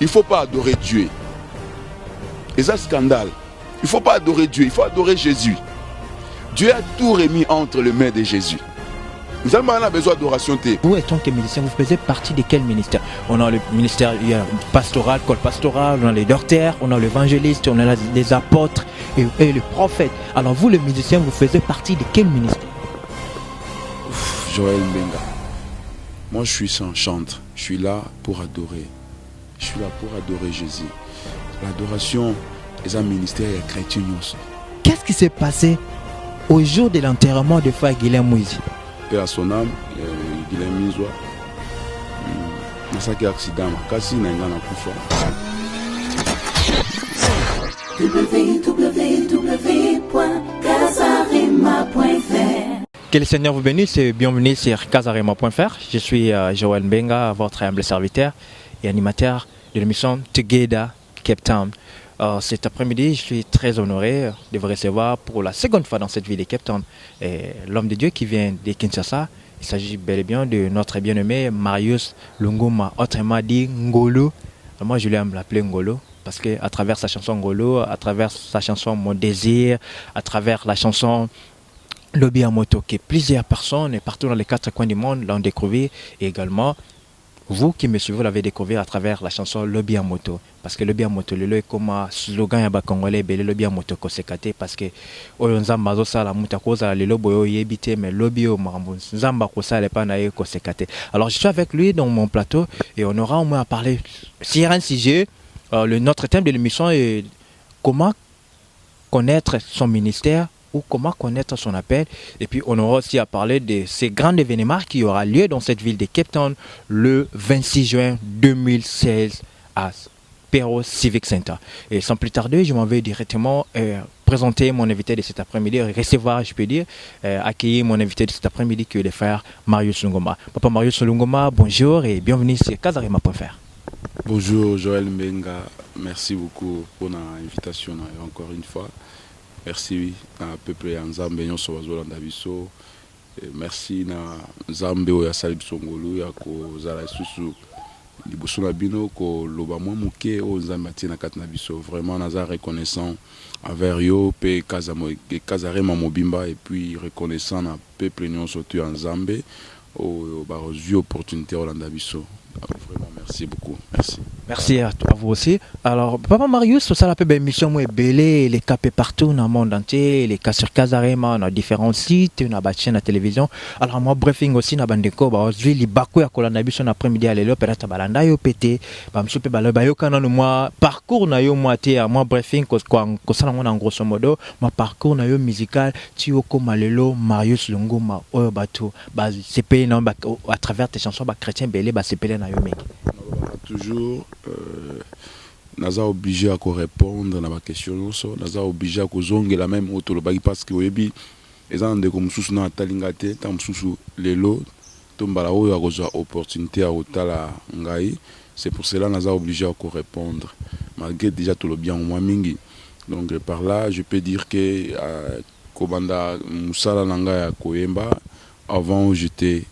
il ne faut pas adorer Dieu. Et ça, scandale. Il ne faut pas adorer Dieu, il faut adorer Jésus. Dieu a tout remis entre les mains de Jésus. Nous avons besoin d'adoration. Vous, étant que musicien, vous faisiez partie de quel ministère? On a le ministère pastoral, col pastoral, on a les docteurs, on a l'évangéliste, on a les apôtres et le prophète. Alors vous, le musicien, vous faisiez partie de quel ministère? Joël Mbenga. Moi, je suis sans chantre. Je suis là pour adorer. Je suis là pour adorer Jésus. L'adoration est un ministère chrétien. Qu'est-ce qui s'est passé au jour de l'enterrement de frère Guilhem Mouizi? Père à son âme, Guilhem Mouizi. C'est un accident. Kasi na ngana kufa. www.casarema.fr. Que le Seigneur vous bénisse et bienvenue sur casarema.fr. Je suis Joël Mbenga, votre humble serviteur et animateur de l'émission Together Cape Town. Cet après-midi, je suis très honoré de vous recevoir pour la seconde fois dans cette ville de Cape Town. L'homme de Dieu qui vient de Kinshasa, il s'agit bel et bien de notre bien-aimé Marius Lunguma, autrement dit Ngolo. Moi, je l'aime l'appeler Ngolo parce qu'à travers sa chanson Ngolo, à travers sa chanson Mon Désir, à travers la chanson Lobby à moto, que plusieurs personnes et partout dans les quatre coins du monde l'ont découvert, et également vous qui me suivez, vous l'avez découvert à travers la chanson Lobby à moto. Parce que Lobby à moto, le comme slogan ya ba congolais, le Lobby à moto ko sekate parce que oyo nzamba zo sala muta ko za le lobo yo yebite mais lobby o marambo nzamba ko sala pa na ye ko sekate. Alors je suis avec lui dans mon plateau et on aura au moins à parler sur un sujet. Notre thème de l'émission est comment connaître son ministère ou comment connaître son appel. Et puis on aura aussi à parler de ces grands événements qui aura lieu dans cette ville de Cape Town le 26 juin 2016 à Pero Civic Center. Et sans plus tarder, je m'en vais directement présenter mon invité de cet après-midi, recevoir, je peux dire, accueillir mon invité de cet après-midi qui est le frère Marius Lungoma. Papa Marius Lungoma, bonjour et bienvenue sur casarema.fr. Bonjour Joël Mbenga, merci beaucoup pour l'invitation encore une fois. Merci à peuple ya Nzambe nyonso bazolanda biso. Merci na Nzambe oyo asali biso ngolu ya kozala lisusu liboso na bino ko loba mwa moke oyo Nzambe atie na kati na biso. Vraiment naza reconnaissant envers yo pe Casarema mobimba et puis reconnaissant na peuple nyonso tu ya Nzambe oyo bazwi opportunité olanda biso. Vraiment merci beaucoup. Merci. Merci à vous aussi. Alors, Papa Marius, ça la peut bien mission moi belé les capés partout dans le monde entier, les cas sur Casarema, dans différents sites, dans la chaîne de télévision. Alors moi briefing aussi dans bandeko, bah aujourd'hui les bakou ya kolanda biso na après-midi à l'élo peut-être balanda yo pété, bah monsieur pe balo ba yo kana no moi parcours na yo moi té moi briefing ko ça en grosso modo, moi parcours na yo musical ti yo koma lelo Marius Lungoma oyo bato bah c'est payé non à travers tes chansons bah chrétien belé bah c'est payé na yo mec. Toujours naza obligé à répondre à ma question, naza obligé à zonge la même autolobaki parce que oyebi ezan de comme sous na talingate tam sous lelo tombala oyo akozwa opportunité à otala ngai, c'est pour cela naza obligé à répondre malgré déjà tout le bien au moins mingi. Donc par là je peux dire que kobanda musala nanga ya koyemba avant j'étais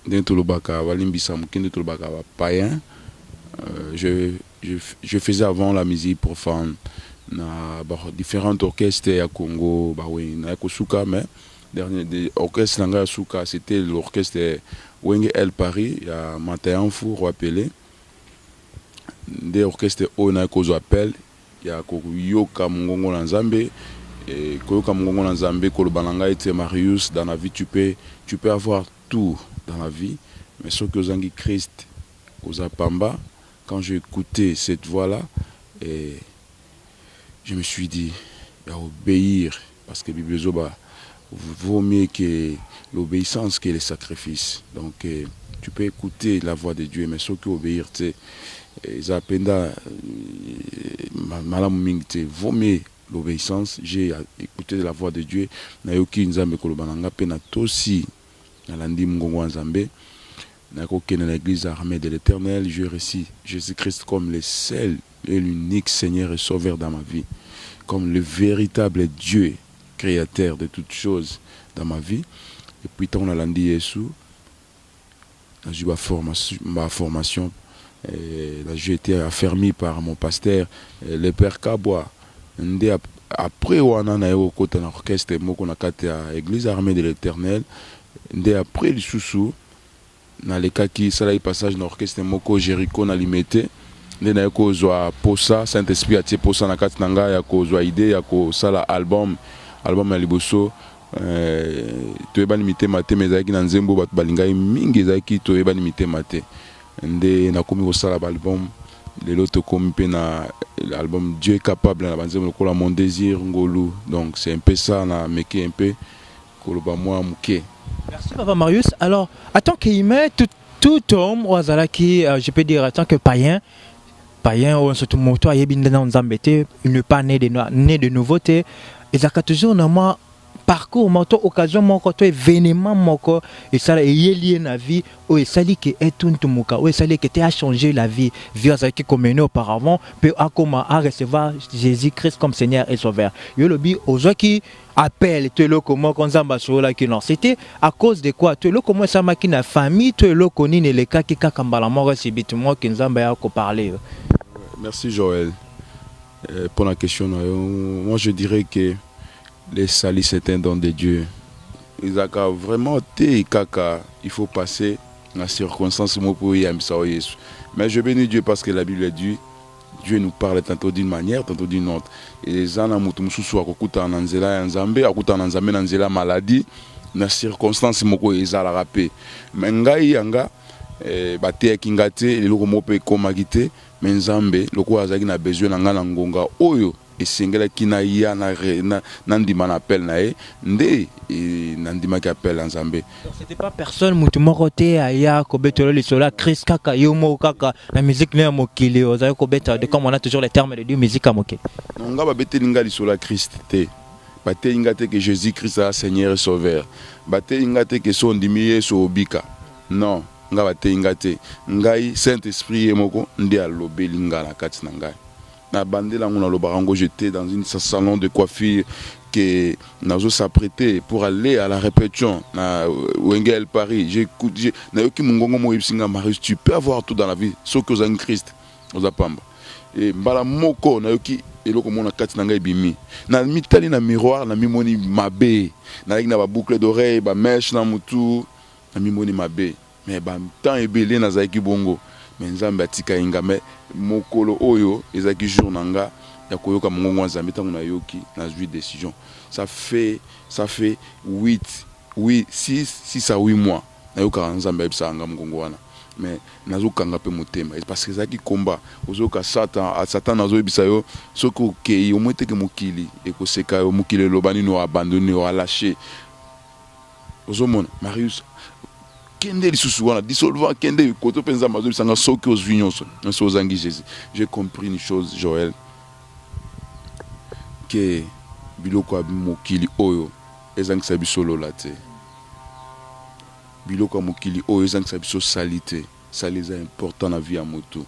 dentro do baka walimbisa mukinde to baka païen. Je faisais avant la musique profane na différents orchestres à Congo bah oui na kosuka mais dernier orchestre langa suka c'était l'orchestre Wenge El Paris ya Matayanfu rappelé des orchestres on kozo appel ya koyoka mongongo na Nzambe et koyoka mongongo na Nzambe ko bananga était Marius dans la vie tu peux avoir tout dans la vie, mais ce que vous avez Christ, aux Apamba, quand j'ai écouté cette voix-là, et je me suis dit, à obéir, parce que Bible Zoba vaut mieux que l'obéissance que le sacrifice. Donc, tu peux écouter la voix de Dieu, mais ce que obéir, tu sais, Zapenda, Malamuming, vaut mieux l'obéissance. J'ai écouté la voix de Dieu, Nayoki Nzambe Kolobananga, Penatosi. Nalandi Mgongo Nzambe, nakoke dans l'église armée de l'Éternel, je récite Jésus-Christ comme le seul et l'unique Seigneur et Sauveur dans ma vie, comme le véritable Dieu, créateur de toutes choses dans ma vie. Et puis, on a l'andi Yesu, j'ai ma formation Là, j'ai été affermi par mon pasteur, le père Kabwa. Après, on a eu un orchestre, on a à l'église armée de l'Éternel. Après, le sous dans les cas qui ça passage dans l'orchestre moko Jericho na limité ndena ko zwa posa Saint-Esprit a tie posa na kati nanga ya ko zwa idée ya ko sala album ya liboso to eba limité maté mezaki na nzembo bat balingai mingi zaki to eba limité maté nde na komi ko sala album lelo to komi pe na l'album Dieu est capable na banzembo ko la mon désir ngolu, donc c'est un peu ça na meke un peu ko lo ba moi muke. Merci Papa Marius. Alors, en tant qu'humain, tout homme, je peux dire en tant que païen, on se tourne autour, il ne pas né de nouveauté. Et ça a toujours normalement parcours, moto occasion, mon côté événement, mon corps, et ça est lié à la vie, ou et ça dit que est tout le monde, ou et ça dit que tu as changé la vie, via ce qui communait auparavant, puis à comment à recevoir Jésus-Christ comme Seigneur et Sauveur. Il y a le but aux gens qui appellent, tu es là comment qu'on s'en sur la qui non, c'était à cause de quoi, tu es là comment ça m'a qui n'a famille, tu es là qu'on est les cas qui kakambala mort c'est bitumement qui nous a parlé. Merci Joël pour la question. Moi je dirais que les salis c'est un don de Dieu. Il faut passer la circonstance pour y aller. Mais je bénis Dieu parce que la Bible dit Dieu nous parle tantôt d'une manière, tantôt d'une autre. Et les gens ont maladie, na circonstance moko ezala rapé. Mais ngai yanga bate kingate eloko mope komagite mais nzambe loko azaki na besoin na nga na ngonga oyo esengela kina ya na ndima na appel na e nde na ndima ki appel nzambe. C'était pas personne mutu moko te aya ko betolo le sola Christ kaka yomo kaka la musique ne mokili ozaki ko beta de comme on a toujours les termes de Dieu musique à mokili. Nga ba beteli nga le sola Christ te. Bate ingate que Jésus Christ est Seigneur et Sauveur. Bate ingate que son dimiye so obika. Non, nga bate ingate ngai Saint-Esprit emoko ndi alobeli nga na kati na ngai. Na bandela ngona lobarango j'étais dans un salon de coiffure que nazo s'apprêter pour aller à la répétition na Wengel Paris. J'écoute na yoki mungongo mo yipsinga Marius, tu peux avoir tout dans la vie sauf que en Christ ozapamba. Et mbala moko na yoki eloko mona kati na ngai bimi na mitali na miroir na mimoni mabe na na ba boucle d'oreille ba mèche na mutu na mimoni mabe mais ba temps ebele na zaiki bongo mais nzambe atika inga mais mokolo oyo ezaki jour nanga ya koyoka mongongo nzambe tango na yoki na jui décision ça fait 6 à 8 mois na yoka nzambe ebisa nga mongongo wana mais nazokanga pe motema parce que zaki combat ozoka satan nazoyebisa yo soki okei omwete ke mokili ekoseka yo mokili elobani no abandonné o lâché ozomona Marius kende lisusu wana dissolvant kende koto penza mazobisa nga soki ozwi nyonso nyonso ozangi Jésus. J'ai compris une chose Joël que biloko ya mokili oyo ezangisa biso lola te. Biloko mokili oyo ezangisa biso salite saliza important na vie ya moto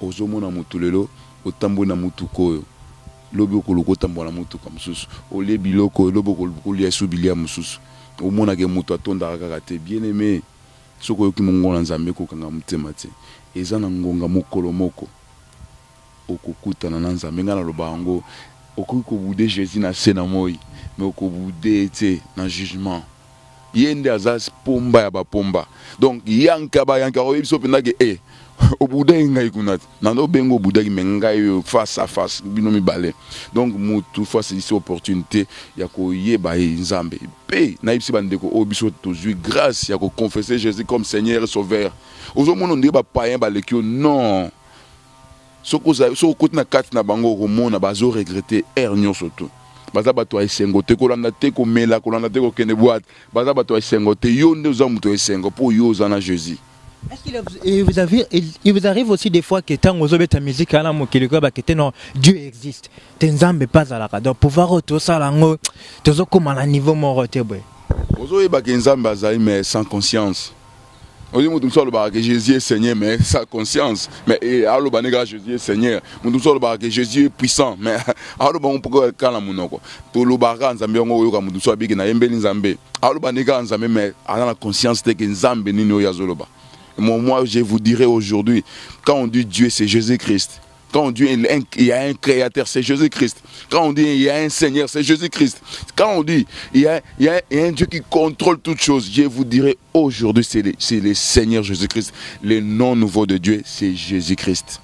ozomona moto lelo otambo na moto koyo lobi okoluko tambo na moto comme susu olie biloko lobi okoluko yesu bilia mususu omona ke moto atonda kaka te bien aimé soko yoki mongo na nzambe ko kanga mutema te eza na ngonga mokolo moko okokutana na nzambe ngana loba ngo okoki kobude Jésus na sena moi mais okobude te na jugement yende azas pomba ya bapomba donc yanka oyebiso penda ke obuda ngai kunat nando bengo obuda ki mengai face à face bino mibale donc mutu face ici opportunité ya ko yeba nzambe pe na ibisi bandeko obiso tozui grâce ya ko confesser Jésus comme Seigneur et Sauveur ozomono ndé ba païen ba lekio non soko na kati na bango romona bazo regretter nyonso to baza bato esengo te kolanda te komela kolanda te kokende boîte baza bato esengo te yo nde oza muto esengo pour yo oza na Jésus. Est-ce qu'il vous arrive aussi des fois que tant aux obéta musique à la mokili ko ba que non Dieu existe tenzambe pas à la donc pouvoir tout ça lango tozo comme à niveau morote boy ozo yeba ke nzambe azali mais sans conscience. On dit que Jésus est Seigneur, mais sa conscience. Mais Jésus est Seigneur. On dit que Jésus est puissant, mais on peut pas le tout le baran Nzambe ngo yoka mutu so abiki na yembeli Nzambe. Mais ala la conscience te que Nzambe nini oyazoloba. Moi, je vous dirais aujourd'hui, quand on dit Dieu, c'est Jésus-Christ. Quand on dit il y a un créateur, c'est Jésus-Christ. Quand on dit il y a un Seigneur, c'est Jésus-Christ. Quand on dit il y a un Dieu qui contrôle toutes choses, je vous dirais aujourd'hui, c'est le Seigneur Jésus-Christ. Le nom nouveau de Dieu, c'est Jésus-Christ.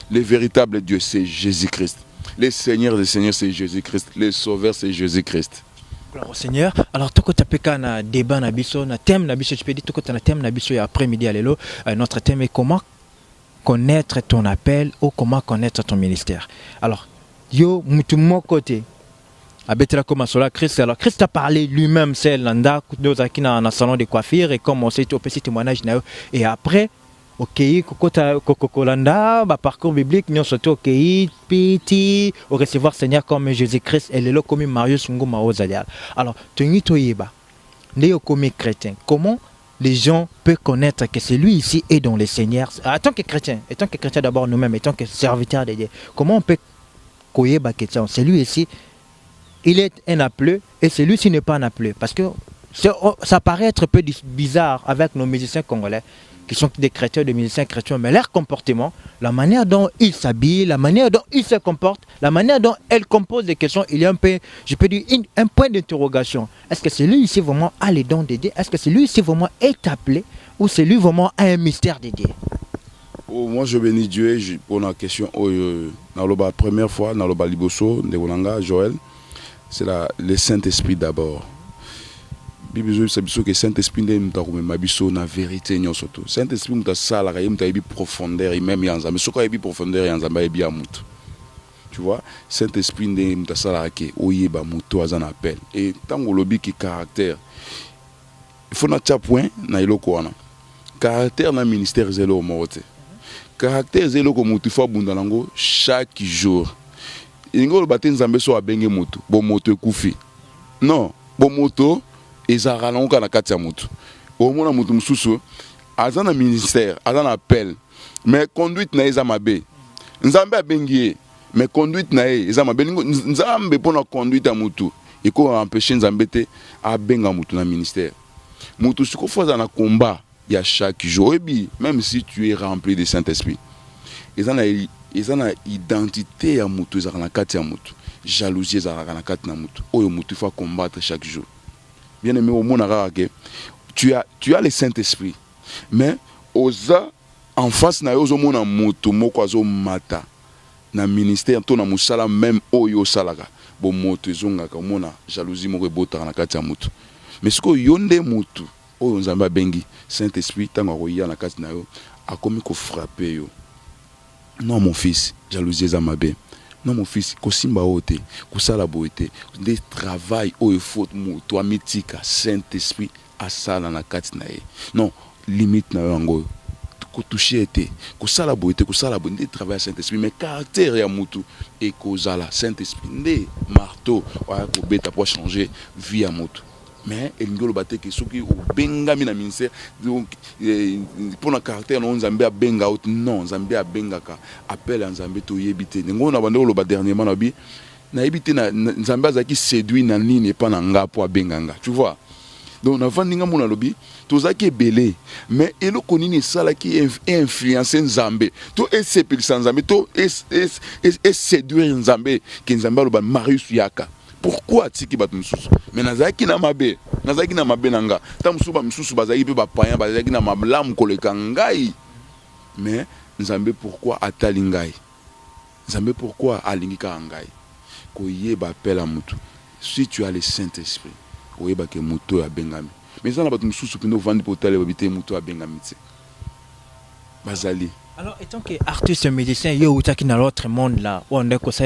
Le véritable Dieu, c'est Jésus-Christ. Le Seigneur des Seigneurs, c'est Jésus-Christ. Le Sauveur, c'est Jésus-Christ. Au Seigneur, alors tout tu as un débat na biso, na thème na biso, tu peux dire tout un thème na biso après-midi à l'élo. Notre thème est comment connaître ton appel ou comment connaître ton ministère. Alors, yo, de mon côté, Christ. Alors, Christ a parlé lui-même, c'est l'anda, nous qui dans un salon de coiffure, et comme on sait, au petit témoignage, et après, ok, Kokolanda, parcours biblique, nous sommes ok, petit, au recevoir Seigneur comme Jésus-Christ, et le comme Marius Nguma Ozalial. Alors, tu es comme chrétien, comment les gens peuvent connaître que c'est lui ici et dans le Seigneur. En tant que chrétien d'abord nous-mêmes, en tant que serviteurs de Dieu, comment on peut connaître que c'est lui ici, il est un appelé et celui-ci n'est pas un appelé. Parce que ça paraît être un peu bizarre avec nos musiciens congolais, qui sont des chrétiens, des musiciens chrétiens, mais leur comportement, la manière dont ils s'habillent, la manière dont ils se comportent, la manière dont elles composent des questions, il y a un peu, je peux dire, un point d'interrogation. Est-ce que celui ici vraiment a les dons de Dieu? Est-ce que celui ici vraiment est appelé? Ou celui vraiment a un mystère de Dieu? Oh, moi je bénis Dieu pour la question. La première fois, dans le Liboso, de Joël, c'est le Saint-Esprit d'abord. Bible c'est que Saint-Esprit nous t'a remis ma biso na vérité nous surtout. Saint-Esprit nous t'a sala ka nous t'a ébi profondeur et même yanza mais ce qu'on ébi profondeur yanza ba ébi amut. Tu vois, Saint-Esprit nous t'a sala ke oyeba muto azan appel et tango lobi ki caractère. Il faut na tia point na iloko wana. Caractère na ministère zelo mote. Caractère zelo ko mutu fo bunda nango chaque jour. Ingolo batenza so abenge mutu, bo moto ekufi. Non, bo moto ezara longa na kati ya mutu. Au mona mutu mususu azana ministère, azana appel. Mais conduite na eza mabe. Nzambe abengi mais conduite na eza mabe. Nzambe pona conduite ya mutu. Iko empêcher nzambe te abenga mutu na ministère. Mutu siko foza na combat ya chaque jour et bi même si tu es rempli de Saint-Esprit. Ezana identité ya mutu ezara na kati ya mutu. Jalousie ezara na kati na mutu. Oyo mutu faut combattre chaque jour. Bien aimé, au monde tu as le Saint-Esprit, mais osa en face na yo mona moto moko azo mata na ministère to na musala même oyo salaka bo moto ezonga ka mona jalousie moko ebota na kati ya moto. Mais ce que yonde moto oyo nzamba bengi Saint-Esprit tango koya na kati na yo akomi ko frapper yo. Non mon fils, jalousie za mabe. Non mon fils, kosimba ote, kosala boete, des travail au faut toi mitika Saint-Esprit à sala na kati na ye. Non, limite na yango. Ko toucher été, kosala boete, kosala boete, des travail Saint-Esprit mais caractère ya mutu et kozala Saint-Esprit ndé marteau wa ko beta pour changer vie à mutu. Mais il ngolo baté que soki o benga mina ministère donc pour na caractère non nzambe a benga out non nzambe a benga ka appel nzambe to yebité ngo na bando lo ba dernièrement na bi na yebité na nzambe azaki séduit na nini pas na nga pour benganga tu vois donc na vandinga mona lobi to zaki belé mais eloko nini sala ki influencer nzambe to esepil nzambe to es séduire nzambe ki nzambe lo ba Marius Yaka. Pourquoi tiki bat mususu mais nazaki na mabe nanga ta musuba mususu bazaki pe ba païen bazaki na mablam koleka ngai mais nzambe pourquoi atali ngai nzambe pourquoi alingi ka ngai ko yeba pela mutu si tu as le Saint-Esprit oyeba ke muto ya bengami mais ça na bat mususu pino vandi potale babité muto ya bengami tse bazali. Alors, étant qu'artiste musicien, il y a dans l'autre monde là, où on est comme ça,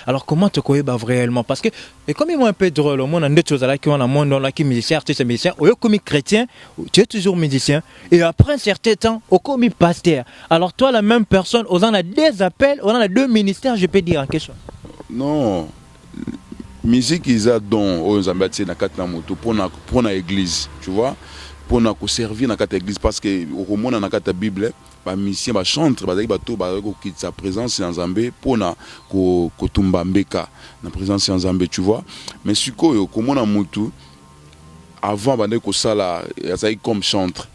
alors comment te connais réellement? Parce que, et comme il est un peu drôle, au monde, on a deux choses là qui ont un monde là qui est musicien, artiste musicien, ou comme chrétien, tu es toujours musicien, et après un certain temps, au comme pasteur. Alors, toi, la même personne, on a deux appels, on a deux ministères, je peux dire en question. Non, musique, ils ont don aux ambassades pour la église, tu vois, pour nous servir dans la église, parce que au monde, dans la Bible, ba mission ba chantre ba bato ba ko sa présence en Zambé pour na ko tumba mbeka na présence en Zambé tu vois mais sikoyo comment na mutu avant bande ko sala ya comme chantre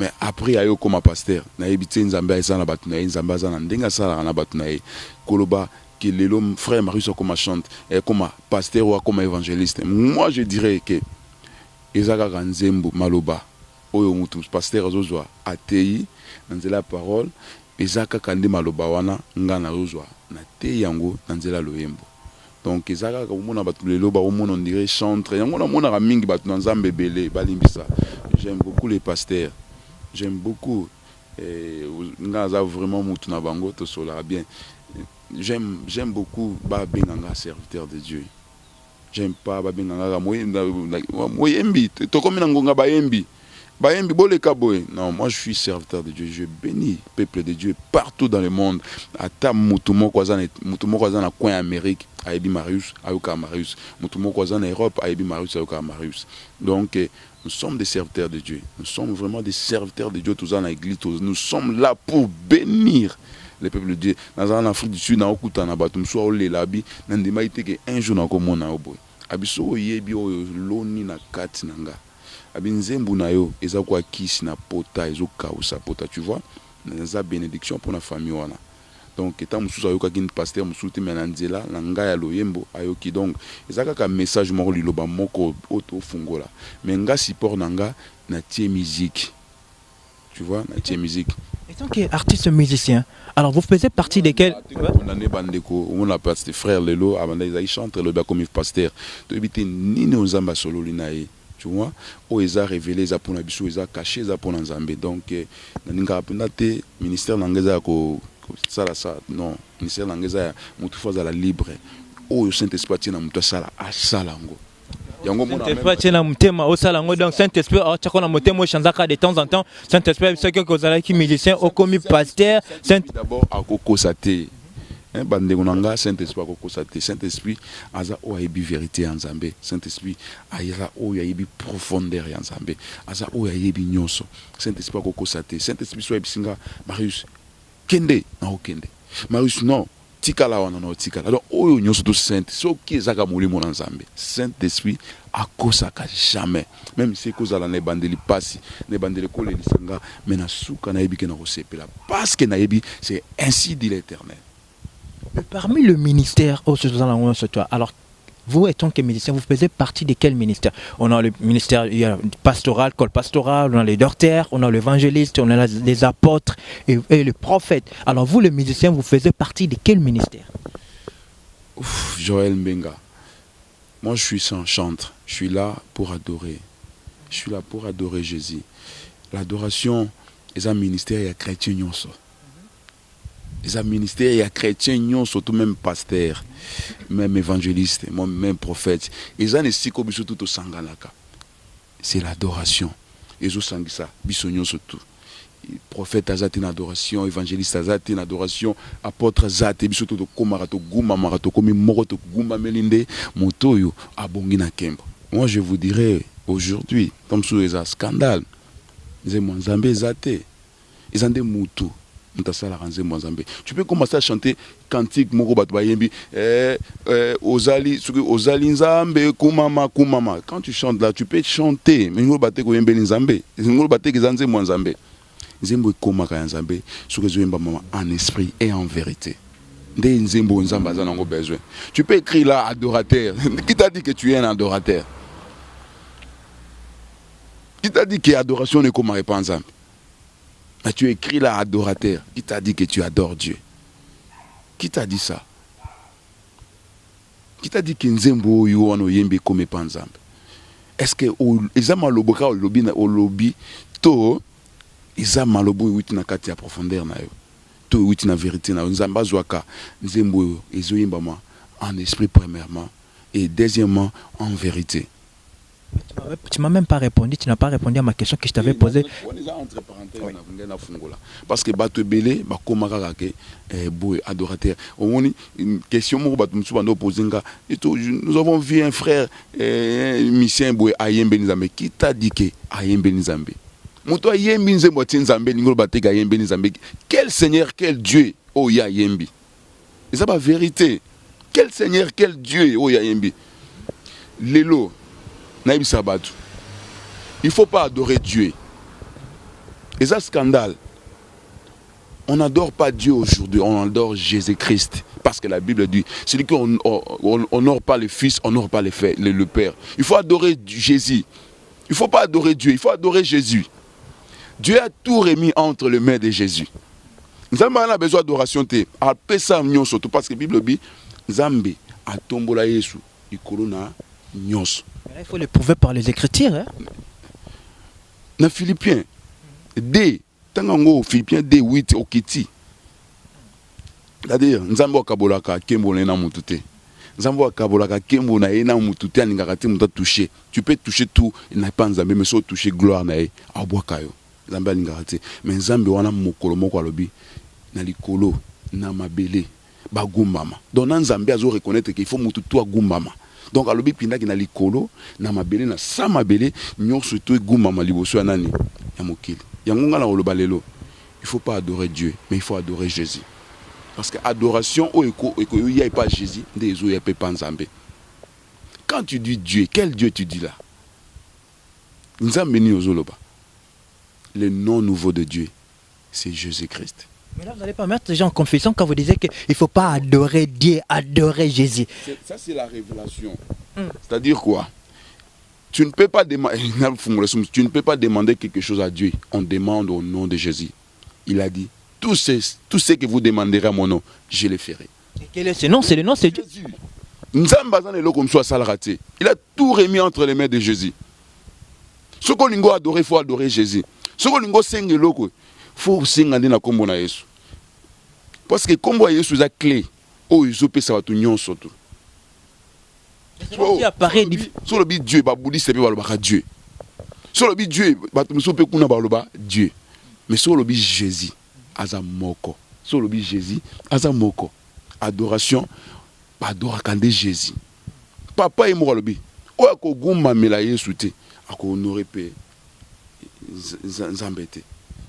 mais après ayo comme pasteur na ebité nzambe eza na batu na ye nzambe aza na ndenga sala na batu na ye koloba que lelo frère Marius comme chante et comme pasteur ou comme évangéliste. Moi je dirais que ezaka nzembo maloba oyo mutu pasteur azozwa atei nzela parole ezaka kandi maloba wana ngana rozwa na te yango nzela loyembo. Donc ezaka ka omona batu lelo ba omona on dirait chantre yango na mona ka mingi batu nzambe belé balimbisa. J'aime beaucoup les pasteurs. J'aime beaucoup ngaza vraiment mutu na bango to sola bien. J'aime beaucoup ba benganga serviteur de Dieu. J'aime pas ba benganga moyembi to comme ngonga ba yembi. Bayembi boleka boy. Non, moi je suis serviteur de Dieu. Je bénis le peuple de Dieu partout dans le monde. Ata mutumo kwa na coin Amérique, ayebi Marius, ayoka Marius. Mutumo kwa na Europe, ayebi Marius, ayoka Marius. Donc nous sommes des serviteurs de Dieu. Nous sommes vraiment des serviteurs de Dieu tous dans l'église. Nous sommes là pour bénir le peuple de Dieu. Dans l'Afrique du Sud, dans okuta na batum so ole labi, ndima iteke un jour na komona oboy. Abiso yebi o loni na kati nanga. Abinzembu na yo eza kwa kisi na pota ezo kausa pota, tu vois, na bénédiction pour la famille wana. Donc étant mususu ayoka kin pasteur mususu te menanzela na ngaya loyembo ayoki, donc ezaka ka message moko liloba moko auto fungola mais nga support nanga na tie musique, tu vois, na tie musique. Et tant qu'artiste musicien, alors vous faisiez partie desquels? Condamné bandeko on la pasteur frère lelo abanda ils chantent le ba comme pasteur to ebité ni ne ozamba solo linae, tu vois, o eza révélé za pona biso eza caché za pona nzambe. Donc naninga penda te ministère nangeza ko sala ça, non, ministère nangeza mutu faza la libre o Saint-Esprit na mutu sala asalango yango mona Saint-Esprit na mutema o salango. Donc Saint-Esprit o chakona mutema chanzaka de temps en temps. Saint-Esprit ce que kozala ki musicien o komi pasteur d'abord akoko sate bandeko nanga Saint-Esprit akokosate. Saint-Esprit aza o ayebi vérité en Nzambe. Saint-Esprit aza o ayebi profondeur en Nzambe. Aza o ayebi nyonso. Saint-Esprit akokosate. Saint-Esprit so ayebisinga Marius kende na okende. Marius non tikala wana na tikala. Alors oyo nyonso to saint so ki ezaka molimo na Nzambe. Saint-Esprit akosaka jamais. Même si kozala na bandeli pasi, na bandeli koleli sanga, mais na suka na yebi ke na kosepela parce que na yebi c'est ainsi dit l'Éternel. Parmi le ministère, alors vous étant que musicien, vous faisiez partie de quel ministère? On a le ministère pastoral, col pastoral, on a les docteurs, on a l'évangéliste, on a les apôtres et le prophète. Alors vous, le musicien, vous faisiez partie de quel ministère? Joël Mbenga. Moi, je suis sans chantre. Je suis là pour adorer. Je suis là pour adorer Jésus. L'adoration est un ministère et un chrétien. Les ministères, il y a chrétiens, surtout même pasteur, même évangéliste, même prophète. Ils ont des tout au sangalaka. C'est l'adoration. Ils ont sangisa, bisognon surtout. Prophète azate une adoration, évangéliste azate une adoration, apôtre azate bisoto to komarato guma marato komi moroto guma melinde motoyo abongi na kembo. Moi je vous dirais aujourd'hui, comme sous les scandales, ils ont Nzambe zate, ils ont des moutous. Tu peux commencer à chanter cantique moko bat bayembi ozali nzambe kumama kumama. Quand tu chantes là, tu peux chanter mais ngolo batte ko yembe nzambe, ngolo batte ke zanze mo nzambe. Nzembo koma ka nzambe soki zoyemba mama en esprit et en vérité. Nde nzembo nzamba za nango besoin. Tu peux écrire là adorateur. Qui t'a dit que tu es un adorateur? Qui t'a dit que adoration ne comme pas nzambe? Mais tu écris là adorateur. Qui t'a dit que tu adores Dieu? Qui t'a dit ça? Qui t'a dit que nzembo yo wano yembe comme pas nzambe? Est-ce que ils ont maloboka au lobby to ils ont malobo witi na kati ya profondeur na yo to witi na vérité na nzamba zwaka nzembo yo ezo yemba ma en esprit premièrement et deuxièmement en vérité. Tu m'as même pas répondu, tu n'as pas répondu à ma question que je t'avais posée. Entre parenthèses, parce que Bato Belé, Bakomara, adorateur. Une question, nous avons vu un frère, Michel Boué, Ayembe Nzambe. Qui t'a dit que Ayembe Nzambe? Quel Seigneur, quel Dieu, oh Yayembi? C'est la vérité. Quel Seigneur, quel Dieu, oh Yayembi? Lélo. Il ne faut pas adorer Dieu. Et ça, scandale. On n'adore pas Dieu aujourd'hui, on adore Jésus-Christ. Parce que la Bible dit, celui qui honore pas le Fils, honore pas le Père. Il faut adorer Jésus. Il ne faut pas adorer Dieu, il faut adorer Jésus. Dieu a tout remis entre les mains de Jésus. Nous avons besoin d'adoration. Surtout parce que la Bible dit, Zambé a tombola Yesu, il faut le prouver par les Écritures. Hein? Dans Philippiens, D. Tangango Philippiens D8 okiti. C'est-à-dire nzambo kabolaka kembo na mutute. Nzambo kabolaka kembo na ena mutute aningakati muta toucher. Tu peux toucher tout, il n'a pas nzambe mais so toucher gloire na e abwaka yo. Nzambe aningakati. Mais nzambe wana mokolo moko alobi na likolo na mabele bagumbama. Donc nzambe azo reconnaître qu'il faut mutu tout agumbama. Donc alobi pindaki na likolo na mabele na sa mabele nyonso to gumbama liboso ya nani ya mokili. Il ne faut pas adorer Dieu, mais il faut adorer Jésus. Parce que adoration, il n'y a pas Jésus, il n'y a pas Nzambe. Quand tu dis Dieu, quel Dieu tu dis là? Le nom nouveau de Dieu, c'est Jésus-Christ. Mais là, vous n'allez pas mettre les gens en confusion quand vous disiez qu'il ne faut pas adorer Dieu, adorer Jésus. Ça, c'est la révélation. C'est-à-dire quoi? Tu ne peux pas demander quelque chose à Dieu. On demande au nom de Jésus. Il a dit, tout ce que vous demanderez à mon nom, je le ferai. Et quel est ce nom? C'est le nom, c'est Dieu. Il a tout remis entre les mains de Jésus. Ce qu'on a adoré, il faut adorer Jésus. Ce qu'on a singé, il faut singander na kombo na Yesu. Parce que kombo na Yesu est la clé. Oh, ils ont fait ça tout nyon surtout. Sur le but Dieu, bouddhiste c'est Dieu. Sur le but Dieu, Dieu. Mais sur le but Jésus, azamoko. Sur le but Jésus, azamoko. Adoration, adoracande Jésus. Papa est mort le but. O ako gumma mela Yesu te, ako honorer pe Zambete.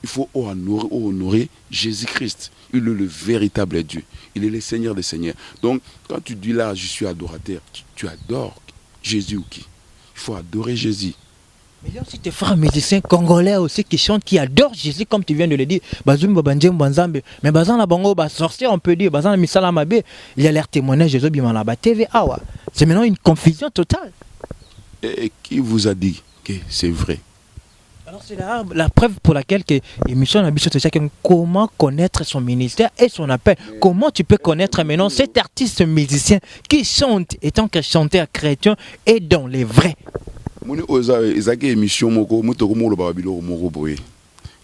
Il faut honorer Jésus-Christ. Il est le véritable Dieu. Il est le Seigneur des Seigneurs. Donc, quand tu dis là, je suis adorateur, tu adores Jésus ou qui? Il faut adorer Jésus. Mais il y a aussi tes frères musiciens congolais aussi qui chantent, qui adorent Jésus, comme tu viens de le dire. Mais Bazan la Bango, sorcier, on peut dire, Bazan la Misala Mabé, il y a l'air témoignage Jésus Bimanaba TV. Ah ouais. C'est maintenant une confusion totale. Et qui vous a dit que c'est vrai? Alors c'est la preuve pour laquelle l'émission a comment connaître son ministère et son appel. Comment tu peux connaître maintenant cet artiste musicien qui chante, étant que chanteur chrétien, et dans les vrais. Émission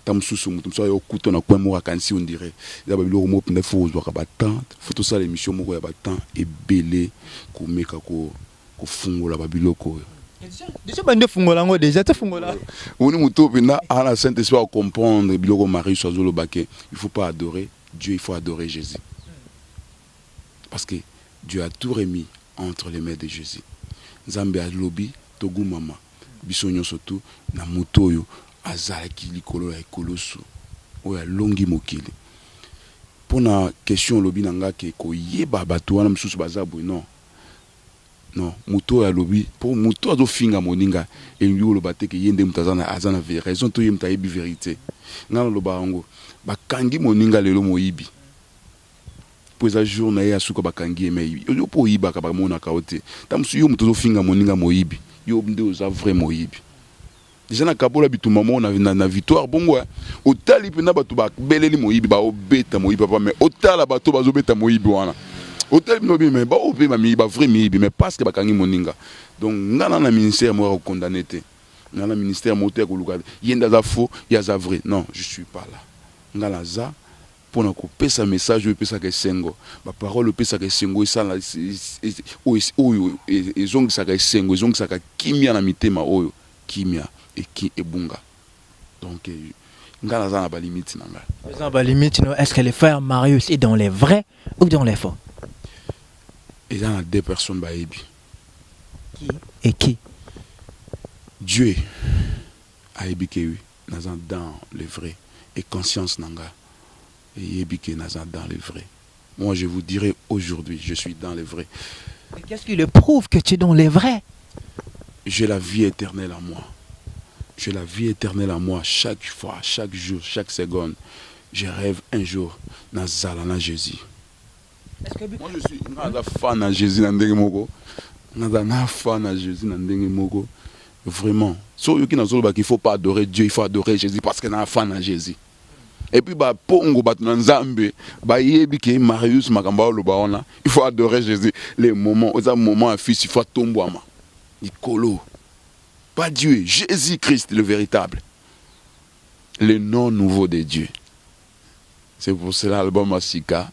tamususu mutu mso yo kuto na kwa mora kansi on dirait ya babilo mo pende fo zo ka batant photo ça l'émission moko ya batant ebele ko meka ko fungola babilo ko déjà bande fungola ngo déjà te fungola oni mutu penda ala saint esprit à comprendre biloko Marie Soazolo baké il faut pas adorer Dieu, il faut adorer Jésus parce que Dieu a tout remis entre les mains de Jésus. Nzambe a lobi togu mama bisonyo surtout na mutoyo azalaki likolo ya ekolosu oya longi mokili pona question lobi nanga ke ko yeba bato wana msusu bazabu non muto ya lobi pour muto azo finga moninga elingi loba te ke yende mutazana azana raison to yemta yebi vérité ngana loba ngo bakangi moninga lelo moyibi pour za journée ya suka bakangi emeyibi yo po yiba ka ba mona kaote tamsu yo muto zo finga moninga moyibi yo mde oza vrai moyibi. Déjà na kabola bituma mona na victoire bongo otali pena bato ba beleli moyibi ba obeta moyibi papa mais otala bato bazo beta moyibi wana otali no bi mais ba obe ma mi ba vrai moyibi mais parce que bakangi moninga donc ngana na ministère mo condamné te ngana ministère moté ko luka yenda za faux ya za vrai non je suis pas là ngana za pour na ko pesa message pesa ke sengo ba parole pesa ke sengo ça la oyo ezongi saka sengo ezongi saka kimia na mitema oyo kimia et qui est bunga. Donc, est-ce que les frères Marius est dans les vrais ou dans les faux? Il y a deux personnes baébi. Qui et qui? Dieu a ébiqué dans les vrais et conscience nanga et ébiqué dans les vrais. Moi, je vous dirai aujourd'hui, je suis dans les vrais. Qu'est-ce qui le prouve que tu es dans les vrais? J'ai la vie éternelle en moi. j'ai la vie éternelle en moi. Chaque fois, chaque jour, chaque seconde, je rêve un jour nazala na Jésus. Moi je suis un fan de Jésus nandenge moko. Un fan de Jésus nandenge moko. Vraiment. So yoki nazolo qu'il faut pas adorer Dieu, il faut adorer Jésus parce que na fan de Jésus. Et puis bah pongo bat nzambe, bah yebi ke Marius makamba lo baona, il faut adorer Jésus. Les moments, aux moments fils il faut tomber ama. Nicolo. Pas Dieu, Jésus-Christ le véritable. Le nom nouveau de Dieu. C'est pour cela l'album Asika.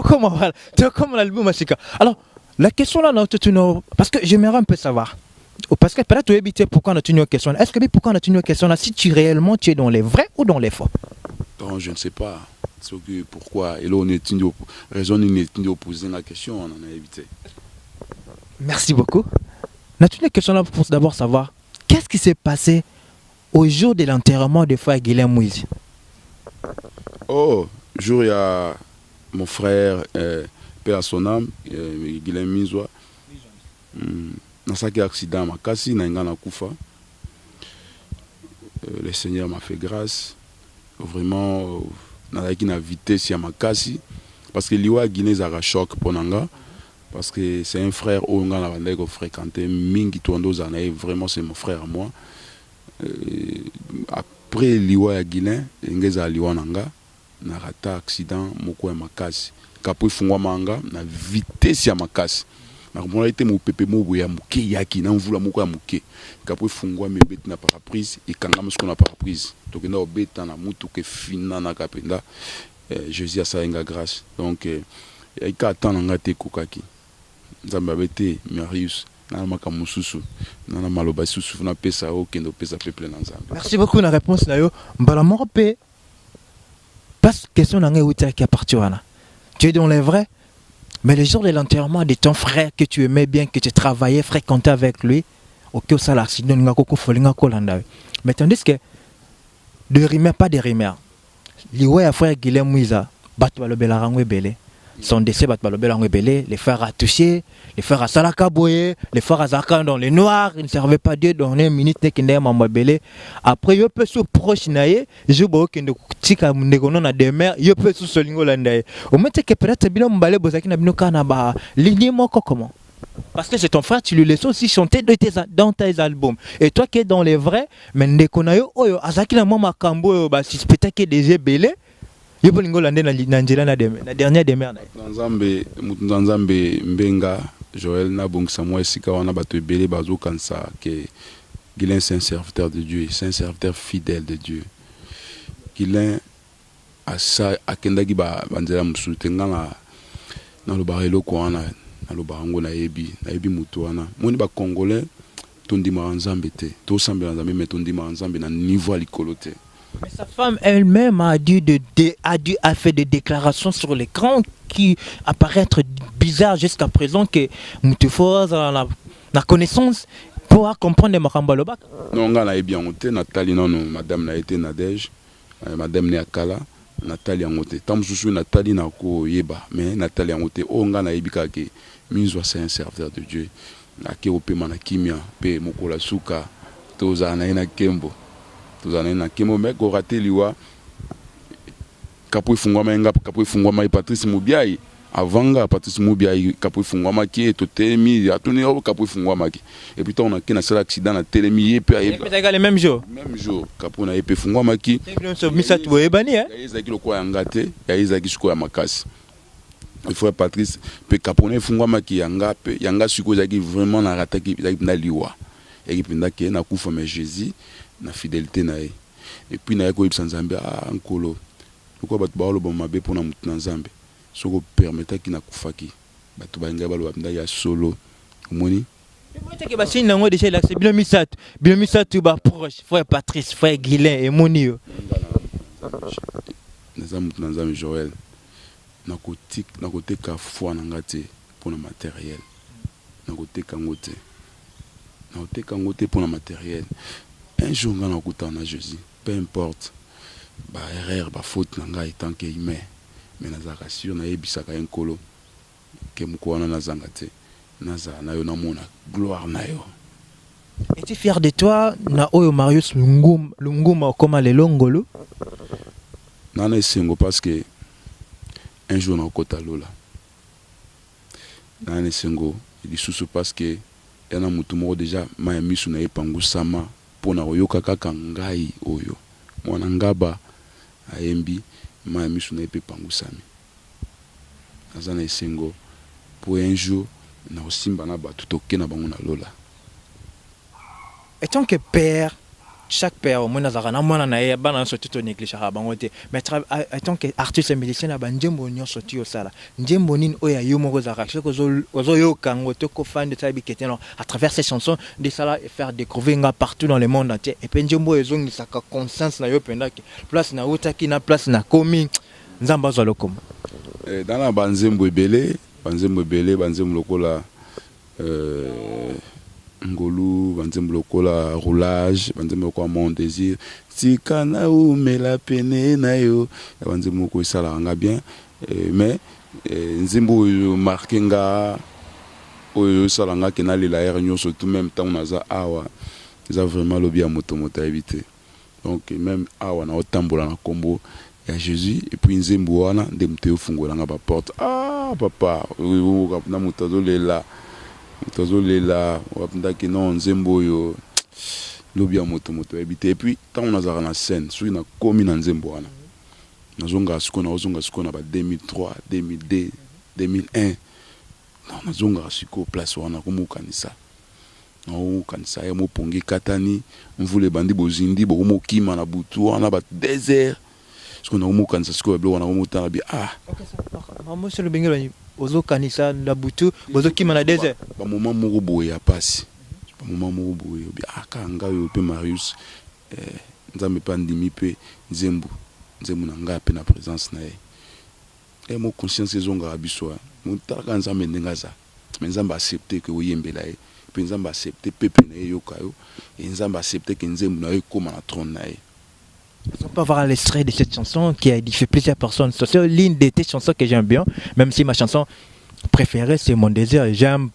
Comment l'album Asika. Alors, la question là, parce que j'aimerais un peu savoir. Parce que peut-être tu as évité pourquoi on a tenu une question. Est-ce que pourquoi on a tenu une question là, si tu réellement tu es dans les vrais ou dans les faux? Non, je ne sais pas. Pourquoi. Et là, on est raison de poser la question, on en a évité. Merci beaucoup. On a tenu une question là pour d'abord savoir qu'est-ce qui s'est passé au jour de l'enterrement de frère Guilain Moïse. Oh, jour il y a mon frère, père à son âme, Guilain Mizwa. Dans un accident, makasi na ngana kufa. Le Seigneur m'a fait grâce. Vraiment, na vitesse ya makasi parce que liwa Guinée a choc pour nanga parce que c'est un frère où on a fréquenté mingi tondo zanae, vraiment c'est mon frère à moi. Après liwa ya Guinée, ngeza liwa nanga na rata accident moko ya makasi. Kapo fungwa manga na vitesse ya makasi. Na été mon pépé mo ya muke yaki na mvula moko ya muke. Kapo fungwa mebeti na paraprise et kanga musko na paraprise. Donc na obeta na mutu ke fina na kapenda. Jésus a sa enga grâce. Donc il ka attendre nga te kokaki. Nzamba bete Marius na makamususu na maloba susu na pesa o kendo pesa peuple na nzamba. Merci beaucoup la réponse na yo. Mbala morpe. Parce que question na nga uta ki apartiwana. Tu es dans les vrais. Mais le jour de l'enterrement de ton frère que tu aimais bien, que tu travaillais, fréquentais avec lui, ok, ça l'accident, mais tandis que de rimer, pas de rimer. Liwe frère Guilain Mouiza, son décès, les frères à toucher, les frères à Salakaboye, les frères à Zakan dans les noirs, ils ne servaient pas Dieu dans une minute, après, il peut se proche, je vois que tika mundegono na demer yo pe sous solingo landaye au moins que peut-être bien mbale bozaki na bino kana ba ligne moko comment parce que c'est ton frère, tu lui laisses aussi chanter dans tes albums et toi qui es dans les vrais mais ndekona yo oyo azaki na mwa makambo ba suspecté que des belé yo polingo lande na njela na demer na dernière demer na Nzambe Mbenga Joël na bongisa moi esika wana bato belé bazo kansa que Guilain c'est un serviteur de Dieu, c'est un serviteur fidèle de Dieu. Guilain asa akendaki banzela musulte nganga na lo barelo ko wana na lo barango na yebi mutu wana moni ba congolais tondima nzambe te to sambela nzambe mais tondima nzambe na niveau likolote. Mais sa femme elle-même a fait des déclarations sur l'écran qui apparaissent être bizarres jusqu'à présent que mutufoza la connaissance pour comprendre les makambaloba. Non ngana yebi ngote Nathalie non madame na été Nadège. Madame Neakala, Nathalie Angote. Tam Soussou Nathalie Nako Yeba, mais Nathalie Angote, Onga na Ebika ke Minzwa c'est un serviteur de Dieu. Ake ope manakimia, pe mokola suka, toza na kembo. Toza na kembo, mais ko raté liwa. Kapo ifungwa menga, kapo ifungwa mai Patrice Mubiai. Avanga Patrice Mubiai, kapo ifungwa maki, totemi, atoni kapo ifungwa maki. Et puis on a qu'un seul accident na télémi et puis le même jour. Même jour, kapo na epé fungwa maki. Misatu boyebani hein. Yaizaki loko ya ngate, yaizaki suko ya makasi. Il faut Patrice pe kapo na fungwa maki yanga pe yanga suko zaki vraiment na rataki na liwa. Et puis na ke na kufa mais Jésus na fidélité na ye. Et puis na yako ibsa Nzambe ankolo. Pourquoi bat baolo ba mabe pona mutu na Nzambe. Soko permettre ki na kufaki. Bato ba ngaba lo banda ya solo. Moni que basi nango déjà là c'est bien misatu ba proche frère Patrice frère Guilain et Moni Nzambe Joël na côté ka foi na ngate pour le matériel na côté kangote pour le matériel un jour ngana kutana Jésus peu importe ba erreur ba faute na ngai tant que humain mais na zaka sûr na yebisaka enkolo ke mukwana na zangate naza na yo na mona gloire na yo Es-tu fier de toi, na oyo Marius Lunguma comme les Longolo? Non, c'est parce que un jour na kota lola. Non, c'est il dit sous parce que y en a mutu moko déjà ma misu na epangu sama pona oyoka kaka ngai oyo. Mwana ngaba aembi ma misu na epe pangu sami. Azana esengo pour un jour na osimba na batu toke na bango na lola. Et tant que père, chaque père au moins azaka na mwana na ye bana so tuto négligeara bango te. Mais en tant que artiste musicien na banjembo nyonso ti osala. Njembo nini oya yo moko zaka ce ozo yo kango to ko fan de tabi keteno à travers ces chansons de ça et faire découvrir nga partout dans le monde entier. Et puis njembo ezongi saka conscience na yo pendaki place na utaki na place na komi nzamba zo lokom. Dans la banzembo ebele, banzembo lokola ngolu, banzembo lokola roulage, banzembo lokola mon désir, tikana ou me la pene na yo, banzembo ko sala nga bien, mais nzembo marqué nga oyo sala nga kena lela air nyonso tout même temps naza awa, ça vraiment lobby à moto éviter. Donc même awa na otambola na kombo ya Jésus et puis nzembo wana ndemte ofungola nga ba porte. Ah papa, na mutazo lela wapndaki non nzembo yo lobi ya moto ebite et puis tant on a na scène soki na komi na nzembo wana nazonga siko na ba 2003 2002 2001 non nazonga siko place wana komokanisa ya mopongi katani mvule bandi bozindi bokomo kima na butu wana ba désert siko na komokanisa siko blo wana komotana bi ah OK ça maman sur le bengelo ozo kanisa na butu bozo kima na désert ba moment moko boye ya pasi ba moment moko boye bi akanga yo pe Marius nzambe pa ndimi pe nzembo na nga pe na présence na ye et mo conscience ezonga biso mutaka nzambe ndengaza mais nzambe accepter que oyembela ye pe nzambe accepter pepe na ye yokayo et nzambe accepter que nzembo na ye koma na trône na ye. On peut avoir l'extrait de cette chanson qui a édifié plusieurs personnes. C'est l'une de tes chansons que j'aime bien, même si ma chanson préférée c'est Mon désir. J'aime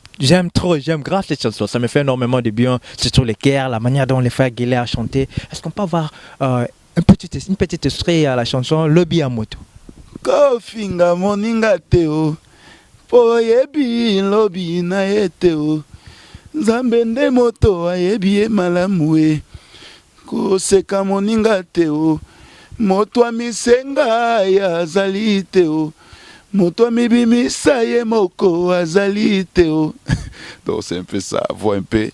grave cette chanson. Ça me fait énormément de bien, surtout les chœurs, la manière dont les frères Guillet a chanté. Est-ce qu'on peut avoir une petite extrait à la chanson Lobby à moto? Kofinga moninga teo, poyebi lobby na eteo, nzambende moto ayebi malamwe. Koseka moninga teo moto amisenga ya azali teo moto amibimisa ye moko azali teo. Donc c'est un peu ça, voix un peu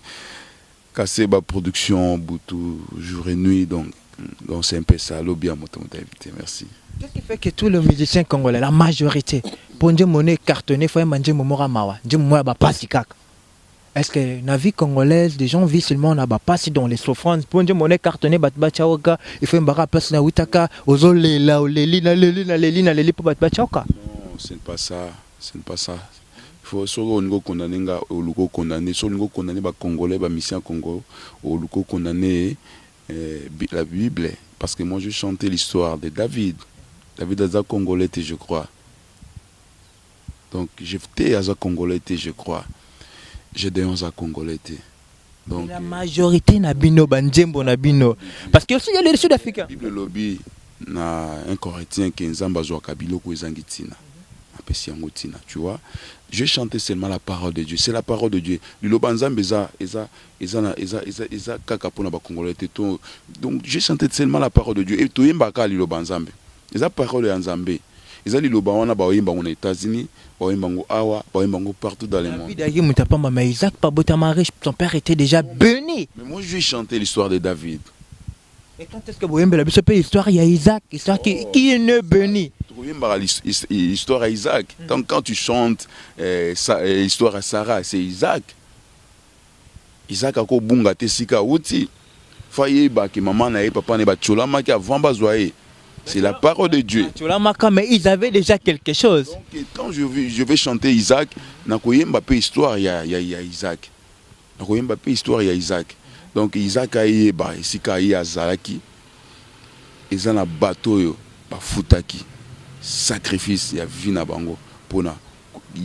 casser ma production boutou jour et nuit, donc c'est un peu ça lobby à moto invité. Merci. Qu'est-ce qui fait que tous les musiciens congolais, la majorité pour dire monnaie cartonné faut manger momora mawa dire moi ba pasikaka? Est-ce que la vie congolaise, des gens vivent seulement là bas, pas si dans les souffrances. Pour dire monnaie cartonnée, batchaoka, il faut une barre place na utaka, ozo lela, les pour batchaoka. Non, ce n'est pas ça, ce n'est pas ça. Il faut solo ngo condamner nga oluko condamner, solo ngo condamner ba congolais, ba mission Congo, oluko condamner la Bible, parce que moi je chantais l'histoire de David. David Aza congolais, je crois. Donc j'étais Aza congolais, je crois. J'ai des 11 à Congolais. Donc la majorité na bino banjembo na bino parce que aussi il y a les Sud-Africains. Bible lobby na un Corétien qui nzamba zo kabilo ko ezangitina. Apesi yango tina, tu vois. Je chantais seulement la parole de Dieu, c'est la parole de Dieu. Liloba nzambe eza kaka pona ba Congolais to. Donc je chantais seulement la parole de Dieu et to yemba ka liloba nzambe. Eza parole ya nzambe. Ils allaient aux États-Unis, partout dans le monde. Mais Isaac son père était déjà béni. Mais moi je vais chanter l'histoire de David. Et quand est-ce que vous aimez l'histoire, il y a Isaac, histoire qui est né béni. L'histoire à Isaac. Donc quand tu chantes l'histoire à Sarah, c'est Isaac. Isaac a ko bunga te sika uti. Faye ba ki maman na papa ne ba cholama ki avant bazoaye. C'est la parole de Dieu. Mais ils avaient déjà quelque chose. Donc, quand je vais chanter Isaac, il y a histoire, il y a Isaac. Il y a histoire, il y a Isaac. Donc Isaac a eu Zalaki. Ils ont un bateau, futaki. Sacrifice, il y a vie na bango.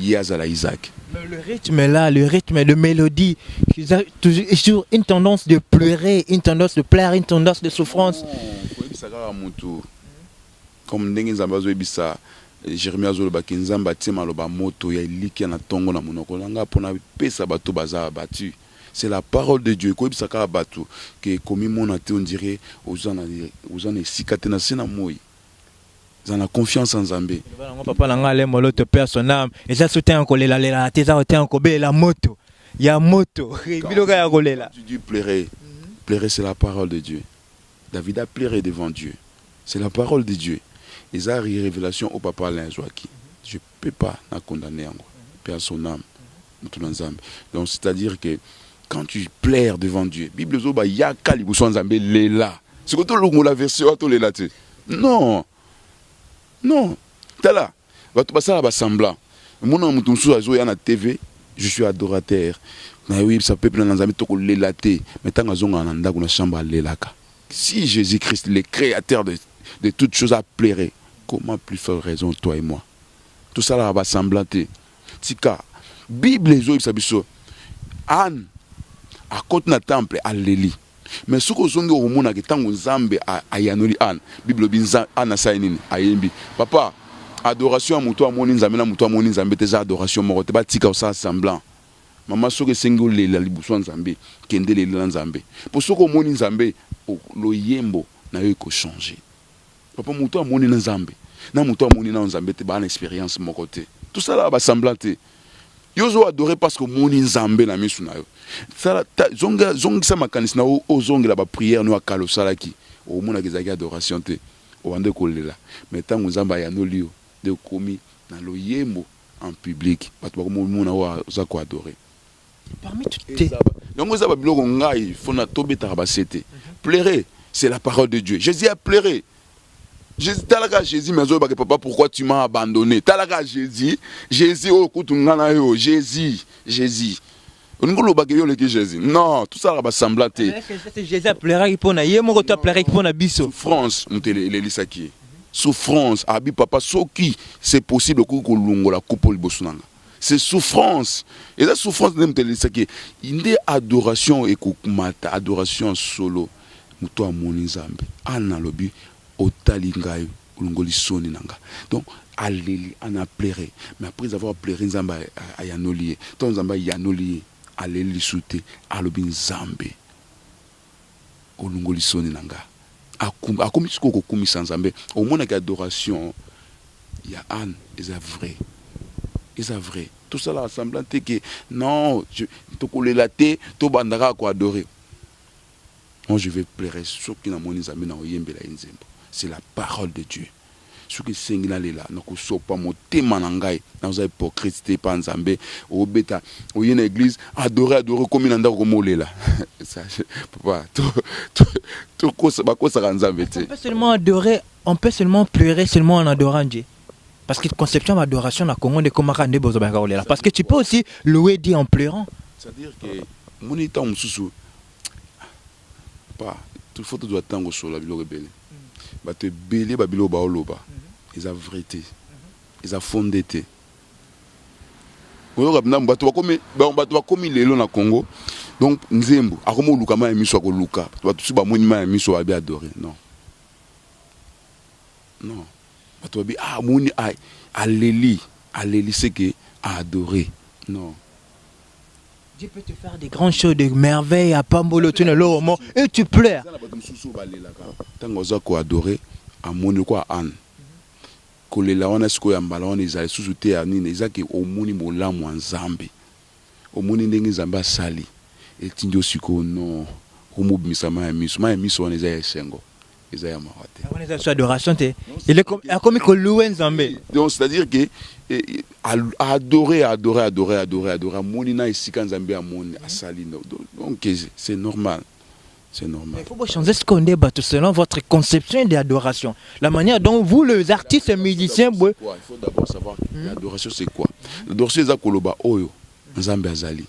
yazala Isaac. Mais le rythme est là, le rythme de mélodie. Ils ont toujours une tendance de pleurer, une tendance de plaire, une tendance de souffrance. Comme ndenge nzambe azoyebisa Jérémie azoloba ke nzambe atie maloba moto ya eliki na tongo na monoko langa pona pesa bato baza battu. C'est la parole de Dieu. Koyebisa ka bato ke komi mona te on dirait aux en esikate na sena moi. Ils ont confiance en Nzambe. Papa langa le molo te perd son âme. Et ça soutient encore la tesa soutient encore la moto. Il y a moto. Biloga ya kolela. Dieu plairait. Plairait c'est la parole de Dieu. David a pleuré devant Dieu. C'est la parole de Dieu. Ils ont une révélation au papa Alain Joaki. Je ne peux pas la condamner encore. Père son âme. Donc c'est-à-dire que quand tu plaires devant Dieu, Bible zoba ya kalibuso nzambe lela. C'est que tout le monde la version to lela te. Non. Non. Tala. Va tu passer à semblant. Mon homme tout sous azo ya na TV, je suis adorateur. Na oui, ça peuple na nzambe to ko lela te. Mais tant azonga na ndako na chambre lelaka. Si Jésus-Christ, le créateur de toutes choses, a plairé, comment plus faire raison, toi et moi? Tout ça là va semblant. Tika, Bible les autres, Anne, à côté na temple, à l'Élie. Mais ce que vous au monde, tant que Zambé a yanoli Anne, Bible binza Anne a saïnine, a yembi. Papa, adoration à mouton à monin zambé, na mouton à monin zambé, tes adorations mortes, pas tika au ça semblant. Maman, ce que single les la libouson zambé, kende les lanzambé. Pour ce que monin zambé, le yembo n'a eu qu'à changer. Papa, mouton à monin zambé, na mouton à monin zambé, te ban expérience mon côté. Tout ça là va semblant. Yozo adoré parce que monin zambé na misu na yo. Ça zonga ça makanis na o zonga la ba prière no akalo salaki. O mona kezaki adoration te. O ande kolela. Mais tant zamba ya no lio de komi na lo yembo en public. Bato ba mona wa za ko adorer. Parmi toutes tes... Donc ça va biloko ngai fona tobeta ba sete. Pleurer, c'est la parole de Dieu. Jésus a pleuré. Jésus talaga Jésus mais zoba que papa pourquoi tu m'as abandonné? Talaga Jésus, Jésus oh kutungana yo, Jésus. Jésus. Non, tout ça va sembler. Jésus a pleuré pour na yemo ko to pleuré pour na biso. Souffrance, l'Elisaki. Souffrance, abi papa soki, c'est possible ko longola coupe libosunanga. C'est souffrance. Et la souffrance de l'Elisaki, inde adoration et kumata, adoration solo. Muto amoni Nzambe. Ana lobi otalingayo ulongoli soni nanga. Donc aleli ana pleuré. Mais après avoir pleuré Nzamba a yanolié. Ton Nzamba yanolié. Aleli soute alobi Nzambe olongoli soni nanga akomi siko kokumisa Nzambe au moins que adoration ya Anne est vrai tout ça là semblant que non je to kolela te to bandaka ko adorer. Moi je vais pleurer sur qui na moni Nzambe na oyembela nzembo. C'est la parole de Dieu. Ce qui singla là nako sopa motema na ngai na za hypocrite pa Nzambe o beta o yena église adorer comme na ndako molela ça papa to ko sa Nzambe te. On peut seulement adorer, on peut seulement pleurer seulement en adorant Dieu. Parce que conception d'adoration na Congo de komaka nde bozo ba kolela parce que tu peux aussi louer Dieu en pleurant. C'est-à-dire que monita mususu pas tout faut doit tango sur la bilo rebelle. Ba te belé ba bilo ba oloba. Ils ont vérité, ils ont fondé. On va comme il est là au Congo. Donc, Nzembo, à comment Lukama est mis sur Luka, tu vas tout monument mis sur Abi adoré. Non. Non. Tu vas dire, ah, Mouni, Aléli, c'est que adoré. Non. Dieu peut te faire des grandes choses, des merveilles à Pambolo, tu ne l'as et tu pleures. Tant que tu as adoré, à Mouni, quoi, Anne. Kolela wana siko ya mbala wana ezali susu te ya nini ezaki omoni molamu wa Nzambe omoni ndenge Nzambe asali etindi osiko no omobimisa ya miso wana eza ya esengo eza ya mawa te wana eza adoration te il est comme ko louer Nzambe. Donc c'est-à-dire que adorer amoni na esika Nzambe amoni asali donc c'est normal. C'est normal. Il faut changer ce qu'on débat selon votre conception d'adoration. La manière dont vous, les artistes et musiciens... Il faut d'abord savoir l'adoration c'est quoi. L'adoration c'est koloba oyo Nzambe azali.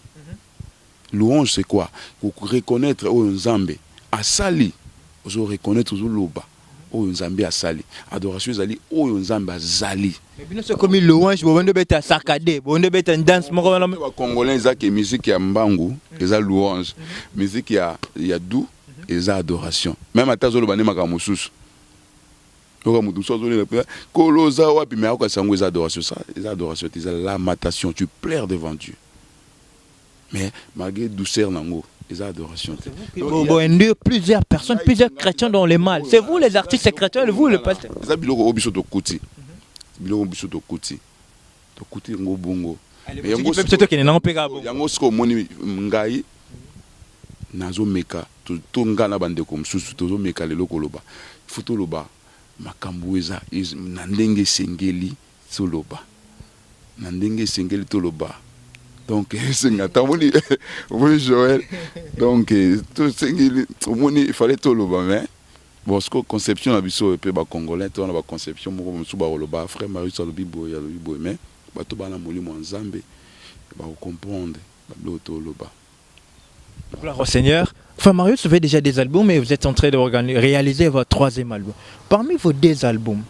Louange c'est quoi? Pour reconnaître oyo Nzambe asali. Vous reconnaître ozo loba. oyo nzambe asali. Adoration ezali oyo nzambe azali. Mais bien c'est comme louange, bon de beta saccadé, bon de beta danse moko wana. Ba congolais za ke musique ya mbangu, eza louange. Musique ya dou, eza adoration. Même atazo lo bane maka mususu. Oka mutu so zo le koloza wapi mais akoka sango eza adoration ça, eza adoration, eza lamentation, tu pleures devant Dieu. Mais malgré douceur nango, eza adoration. Bon, induire plusieurs personnes, plusieurs chrétiens dans le mal. C'est vous les artistes chrétiens, vous le pasteur. Eza biloko obiso to kuti. Biloko biso to kuti. To kuti ngo bongo. Yango c'est qui n'en pega bon. Yango sko moni ngai nazo meka to ngana bande comme susu to zo meka lelo koloba. Futo loba makambo eza na ndenge sengeli soloba. Na ndenge sengeli to loba. Donc c'est ngatamoni oui Joël. Donc tout sengeli omoni il fallait to loba mais bon ce conception na biso pe ba congolais to na ba conception moko musu ba loba frère Marius alobi boya alobi boy mais bato bana molimo nzambe ba comprendre ba loto loba. Gloire au Seigneur. Frère Marius, vous avez déjà des albums et vous êtes en train de réaliser votre troisième album. Parmi vos deux albums,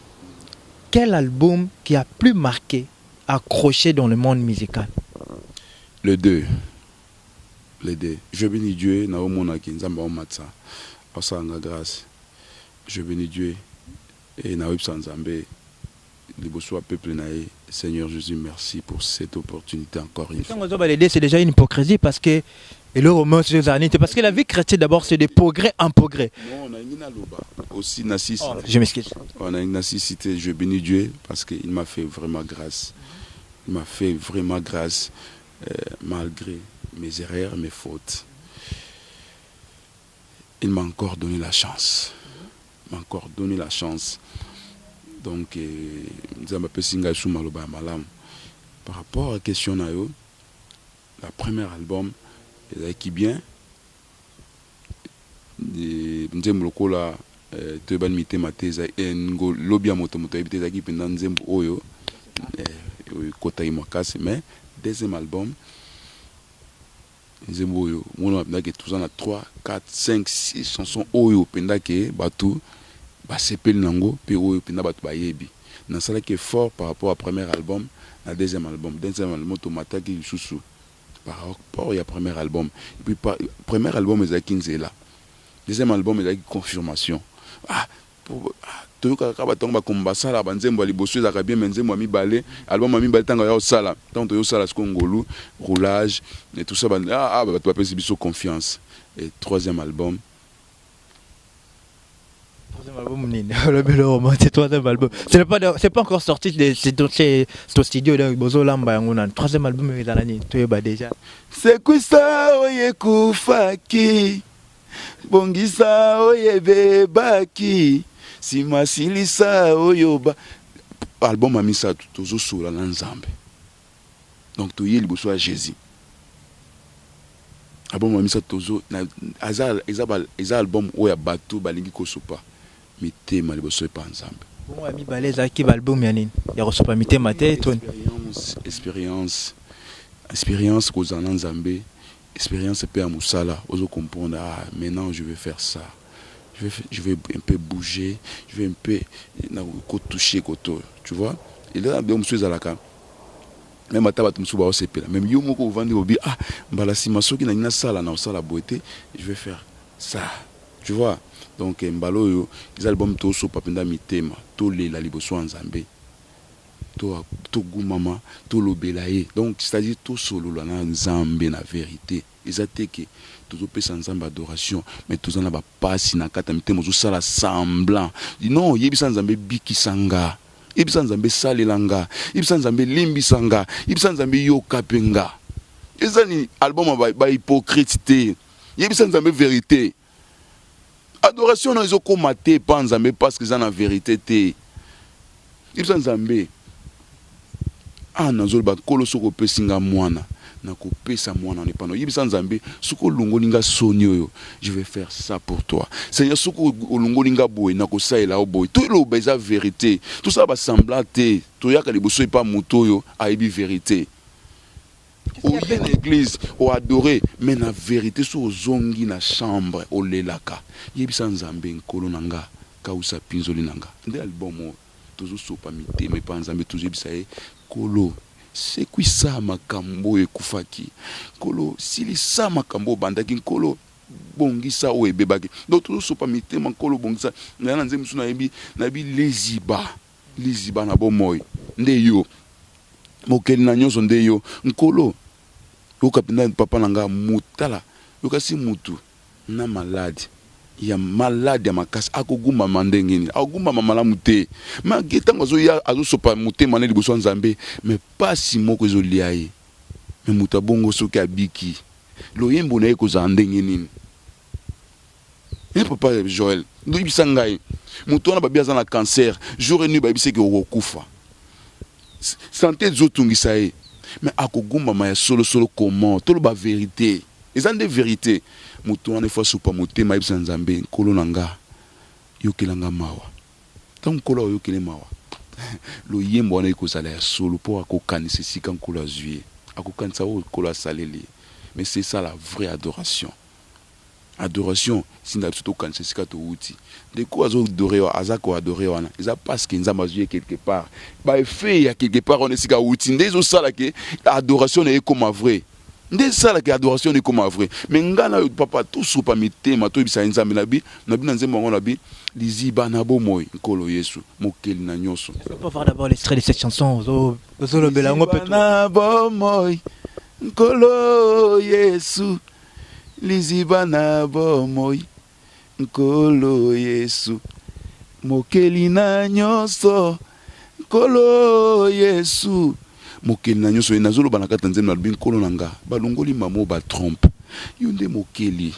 quel album qui a plus marqué, accroché dans le monde musical? Les deux. Les deux. Je bénis Dieu, na omona ki nzamba o matsa. Osanga grâce. Je bénis Dieu et na websa nzambe. Liboso peuple naé. Seigneur Jésus, merci pour cette opportunité encore une fois. C'est déjà une hypocrisie parce que et le roman parce que la vie chrétienne d'abord c'est de progrès en progrès. Non, on a une loba aussi Nassis. Oh, je m'excuse. On a une Nassicité, je bénis Dieu parce qu'il m'a fait vraiment grâce. Il m'a fait vraiment grâce malgré mes erreurs, mes fautes. Il m'a encore donné la chance. Il m'a encore donné la chance. Donc, par rapport à la question, la première album, qui bien, nzembo lokola toyeba mite mateza ngo lobia moto moto ebiteza ki penda nzembo oyo kota imakasi mais deuxième album nzembo oyo mona penda ke tous en a 3 4 5 6 chansons oyo penda ke batu ba sepeli nango pe oyo penda batu bayebi na sala ke fort par rapport au premier album na deuxième album to mataki susu par rapport au premier album. Et puis, premier album, c'est Kinzela. Deuxième album, c'est Confirmation. Ah, tu as comme ça, la bande de Libosu, la bien, mais mi balé, album mi balé, tant sala, tant que sala, Congolou, roulage, et tout ça, tu vas passer sur confiance. Et troisième album. C'est troisième album. C'est pas encore sorti de ce studio de Bozo Lamba. Troisième album, déjà. C'est quoi ça, oye kufaki, bongisa oye bebaki, si masilisa oyoba. Album a mis ça toujours sur la nzambe. Donc tu y es le besoin à Jésus. Album a mis ça toujours. Eza album oya batu balingi kosopa. Mitema liboso pa nzambe. Bon ami baleza ki album ya nini? Ya kosopa mitema te ton. Expérience kozana nzambe, expérience pe ya musala, ozo comprendre maintenant je vais faire ça. Je vais un peu bouger, je vais un peu toucher koto, tu vois? Et là bien monsieur zalaka. Même ataba tumsu ba osepela. Même yo moko vandi obi mbala sima soki na sala na sala beauté, je vais faire ça. Tu vois? Donc mbalo yo les albums to so papenda mitema to lela liboso nzambe to gumama to lobelaye donc c'est-à-dire to solo la nzambe na vérité ezateke to pesa nzambe adoration mais to zana ba pasi na kata mitema zo sala semblant non yebisa nzambe bikisanga yebisa nzambe salelanga yebisa nzambe limbisanga yebisa nzambe yokapenga ezani album ba hypocrite yebisa nzambe vérité. Adoration non ils maté pas nzambe parce que ça na vérité té. Ils sont nzambe. Ah nazol ba kolo soko pesinga mwana na ko pesa mwana ne pano. Ils sont nzambe soko lungo ninga sonyo je vais faire ça pour toi. Seigneur soko lungo ninga boy na ko saela o boy. Tout lo beza vérité. Tout ça va sembler té. To yaka liboso pas moto yo aibi vérité. Ou bien l'église, ou adorer, mais la vérité sur zongi na chambre, ou lelaka. Yebisa nzambe nkolo nanga, kausa pinzoli nanga nde album o tozo sopa mitema pa nzambe tozo bisa e kolo sekwisa makambo ekufaki kolo silisa makambo bandaki kolo bongisa o ebebaki donc tozo sopa mitema kolo bongisa na nzembe suna yebi na bi liziba na bomoy nde yo mokeli na nyonso nde yo nkolo okapinda papa nanga mutala yokasi mutu na malade ya malade ya makasi akogumba mandengeni akogumba mamala te ma getango zo ya azo sopa mutema na liboso nzambe mais pas si moko zo liaye mais muta bongo soki abiki lo yembo na ekoza ndengeni papa Joël ndo ibisa ngai mutu wana babia za na cancer jour et nuit babise ke okufa santé zotungisa ye mais akogumba ma ya solo comment tolo ba vérité ezan de vérité mutu wana fois sopa motema ibisa nzambe nkolo nanga yokelanga mawa tant nkolo yokele mawa lo yembo wana ikozala ya solo po akokanisa sika nkolo azwie akokanisa o nkolo asaleli mais c'est ça la vraie adoration. Adoration, si nous avons quand c'est ce que tu outil. De quoi adorer, azako adorer wana. Ils a parce qu'ils ont joué quelque part. Bah fait il y a quelque part on est ce que outil. Des autres ça là que adoration est comme vrai. Des ça là que adoration est comme vrai. Mais ngana papa tout sous pas mité ma to bisa nzambe nabi nzembo ngona bi liziba na bomoy nkolo Yesu mokeli na nyonso. On peut voir d'abord l'extrait de cette chanson zo le belango peut na bomoy nkolo Yesu. Liziba na bomoy nkolo Yesu mokeli na nyonso nkolo Yesu mokeli na nyonso nazolo banakata nzembe na bin nkolo nanga balongoli mamo ba trompe yonde mokeli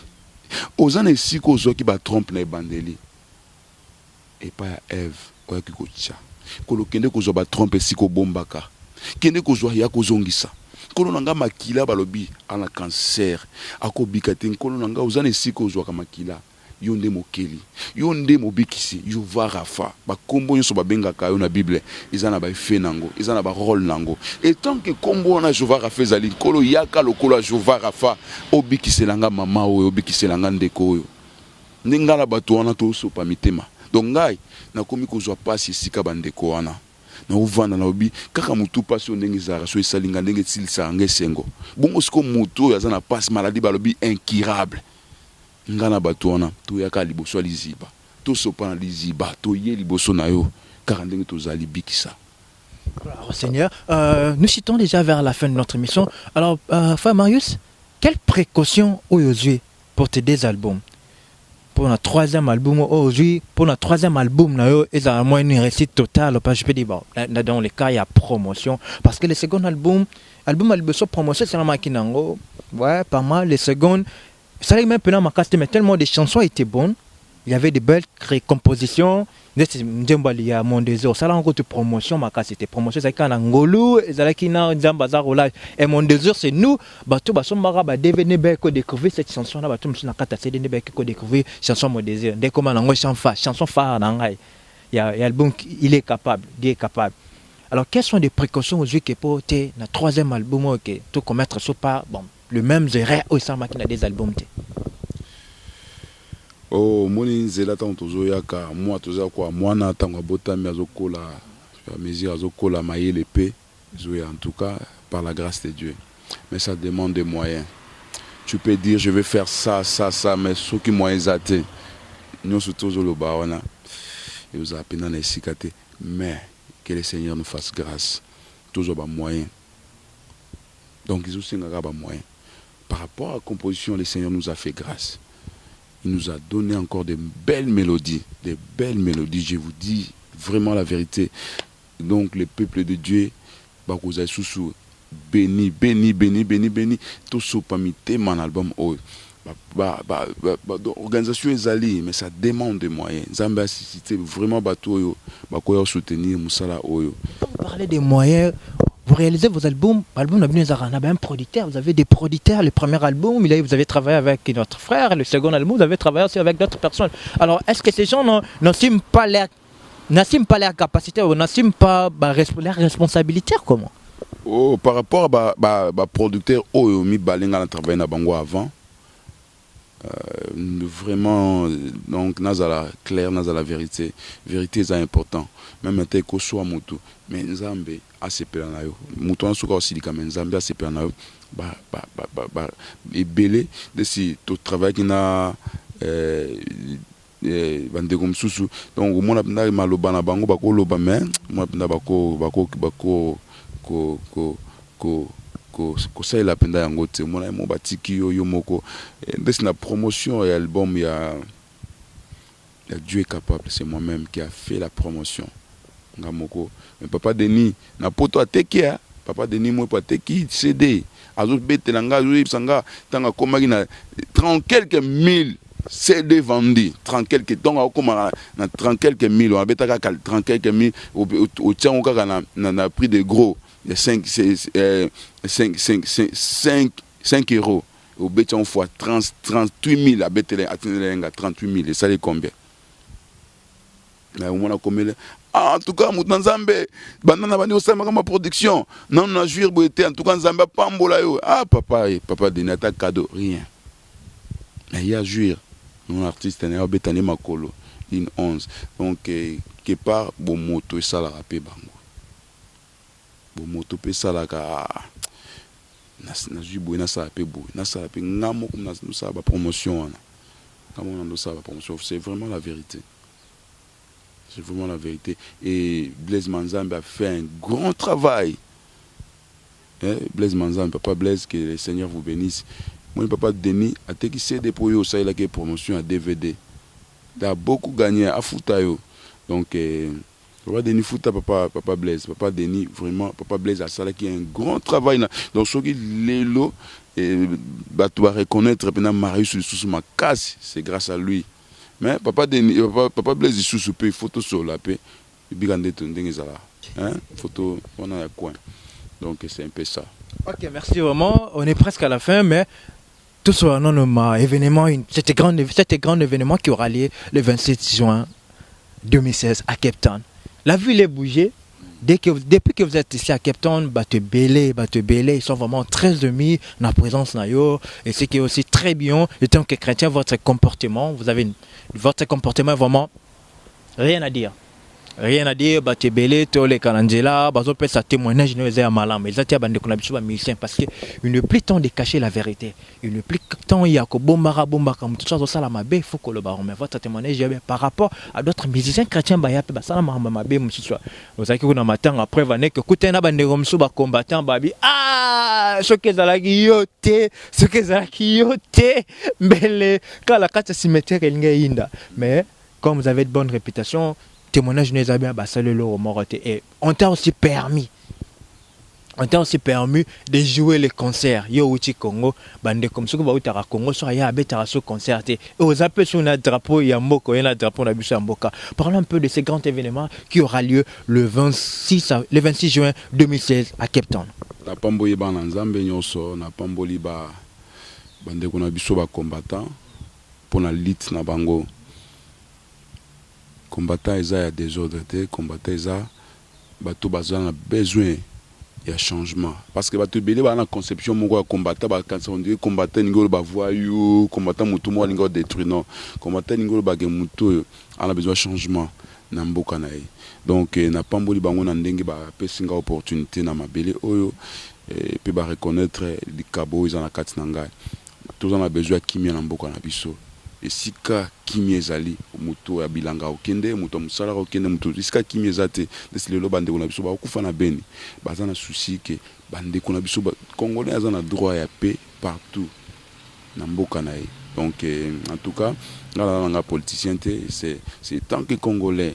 ozana esiko ozoki ba trompe na ebandeli epa ya Eve oyaki kotia kolo kende kozwa ba trompe esiko bombaka kende kozwa ya kozongisa nkolo nanga makila balobi ana cancer akobika te nkolo nanga ozana esika ozwaka makila yonde mokeli yonde mobikisi Jehova Rafa bakombo nyonso babengaka yo na Bible ezana ba efe nango ezana ba rôle nango et tant que kombo na Jehova Rafa ezali nkolo yaka lokolo Jehova Rafa obikiselanga mama oyo obikiselanga ndeko oyo ndengala bato wana to sopa mitema donc ngai nakomi kozwa pasi esika bandeko wana na uvanda na obi kaka mutu pasi ndenge zara so esalinga ndenge tilisa ngesengo bongo siko mutu yaza na passe maladie balobi incurable ngana bato wana to yaka liboso liziba to sopa na liziba to ye liboso na yo kaka ndenge tozali bikisa. Alors, Seigneur, nous citons déjà vers la fin de notre émission. Alors, frère Marius, quelles précautions aujourd'hui pour tes deux albums? Pour notre troisième album aujourd'hui, pour notre troisième album, il y a moins une réussite totale. Je peux dire, bon, dans les cas, il y a promotion. Parce que le second album a besoin de promotion, c'est la maquinango. Ouais, pas mal. Le second, ça même pendant ma casse, mais tellement de chansons étaient bonnes. Il y avait de belles compositions. Il y a mon désir. Ça là encore de promotion, ma casse c'était promotion. C'est quand Angolou, et mon désir c'est nous. Bateau, devenir beko découvrir cette chanson là. Bateau, nous n'avons CD beko découvrir chanson mon désir. Dès comment on chanson phare d'angai. Il y a album, il est capable, il est capable. Alors quelles sont les précautions aujourd'hui que pour te na troisième album que tout commettre sur pas bon le même erreur au sein de des albums te. Oh, moni nzela tango tozoyaka moi toza kwa mwana tango botami azokola mesure azokola mayele pe en tout cas par la grâce de Dieu, mais ça demande des moyens. Tu peux dire je vais faire ça mais ceux qui moyens até nous surtout le baona et vous appelez dans les cicatrices, mais que le Seigneur nous fasse grâce toujours ba moyens. Donc ils aussi n'ont pas moyens par rapport à la composition. Le Seigneur nous a fait grâce. Il nous a donné encore de belles mélodies, je vous dis vraiment la vérité. Donc le peuple de Dieu, béni, tout ce qui mon album, organisation est allée, mais ça demande des moyens. Zambia, c'était vraiment bateau, soutenir Moussala Oyo. Vous parlez des moyens. Vous réalisez vos albums, un producteur, vous avez des producteurs. Le premier album, vous avez travaillé avec notre frère. Le second album, vous avez travaillé aussi avec d'autres personnes. Alors, est-ce que ces gens n'assument pas leur capacité ou n'assument pas leur responsabilité? Comment? Oh, par rapport à producteur, mi balinga na travaillé na bango avant. vraiment donc nazala clair nazala vérité est important même ete ko soit moto mais nzambe asepela na yo moto ansuka osilika mais nzambe asepela na yo ba ebele de si to travail qui na bandeko mosusu donc omona mpena maloba na bango bakoloba mais omona mpena kosalela mpenda yango te omona mo batiki yo moko ndesi na promotion ya album ya Dieu est capable, c'est moi-même qui a fait la promotion nga moko mais papa Denis na poto ateki papa Denis moi pa teki CD azo betela nga azo yebisanga tanga komaki na 30 quelques mille CD vendus, 30 quelques, donc on 30 quelques mille, on a 30 quelques mille, au tien on a pris de gros, 5 euros, au béton on fois 38 000, à béton 38 000, et ça les combien? Ah, en tout cas, Moutanzambe, banana bandi osama ma production, non on a joué en tout cas Nzamba pambola yo. Ah papa Denata cadeau, rien. Mais il y a joué. Mon artiste est né Betani Makolo, in 11. Donc, quelque part, bon moto et ça la rapé bango. Bon moto et ça la ka. Na jubo na ça rapé bou. Na ça rapé ngamo comme na ça ba promotion. Comme on a ça ba promotion, c'est vraiment la vérité. C'est vraiment la vérité. Et Blaise Manzambe a fait un grand travail. Blaise Manzambe, papa Blaise, que le Seigneur vous bénisse. Moi, papa Denis, a été qui s'est déployé au Sahel qui promotion à DVD. Il a beaucoup gagné à Foutayo. Donc, papa Denis Fouta, papa Blaise, papa Denis, vraiment, papa Blaise a ça qui a un grand travail. Donc, ce qui est là, tu vas reconnaître, Marius sous ma casse, c'est grâce à lui. Mais papa Denis, papa Blaise sous peu photo sur la paix, il bigande ton là. Photo, on a un coin. Donc, c'est un peu ça. Ok, merci vraiment. On est presque à la fin, mais tout ce événement, c'était grand événement qui aura lieu le 27 juin 2016 à Cape Town. La ville est bougée. Depuis que vous êtes ici à Cape Town, ils sont vraiment très émis dans la présence de yo. Et ce qui est aussi très bien, étant que chrétien, votre comportement est vraiment rien à dire. Rien à dire, Batebele, Tole Kalandela, Bazopé, ça témoignage, nous à malam. Mais ça, bande de musicien parce qu'il ne plus temps de cacher la vérité. Il ne plus temps, il y a que bomba, comme tout ça, ça, la mabé, il faut que le baron. Mais votre témoignage, par rapport à d'autres musiciens chrétiens, ça, la mabé, monsieur. Vous savez que vous n'avez matin, après, vous n'avez que écouter un bande de combattant, babi. Ah, ce que ça la guilloté, mais quand la carte cimetière, elle est inda. Mais, comme vous avez de bonnes réputations, témoignage nous a bien salué le moralité et on t'a aussi permis de jouer les concerts yo uti Congo bande comme ce que ba utara Congo so ya betara so concert et aux appels sur un drapeau ya mboko et un drapeau na biso mboka. Parlons un peu de ces grands événements qui aura lieu le 26 juin 2016 à Cape Town. Na pamboli ba nzambe nyoso na pamboli ba bande ko na biso ba combattant pour na lit na bango. Combattant il y a des ordres, combattant il y a besoin de changement parce que bato belé ba na conception moko combattant ba quand on dit combattant ngolo ba voyou combattant mutu mo ngolo détruire non combattant ngolo ba ge mutu a besoin de changement na mboka na ye donc na pamboli bango na ndenge ba pesinga opportunité na mabele oyo et puis ba reconnaître les cabo ils en a kati na ngai tous on a besoin kimia na mboka na biso esika kimi ezali mutu ya bilanga okende mutu musala okende mutu esika kimi ezate desilelo bande kuna biso ba okufa na beni baza na souci que bande kuna biso congolais aza na droit ya paix partout na mboka na ye donc en tout cas nga politicien c'est tant que congolais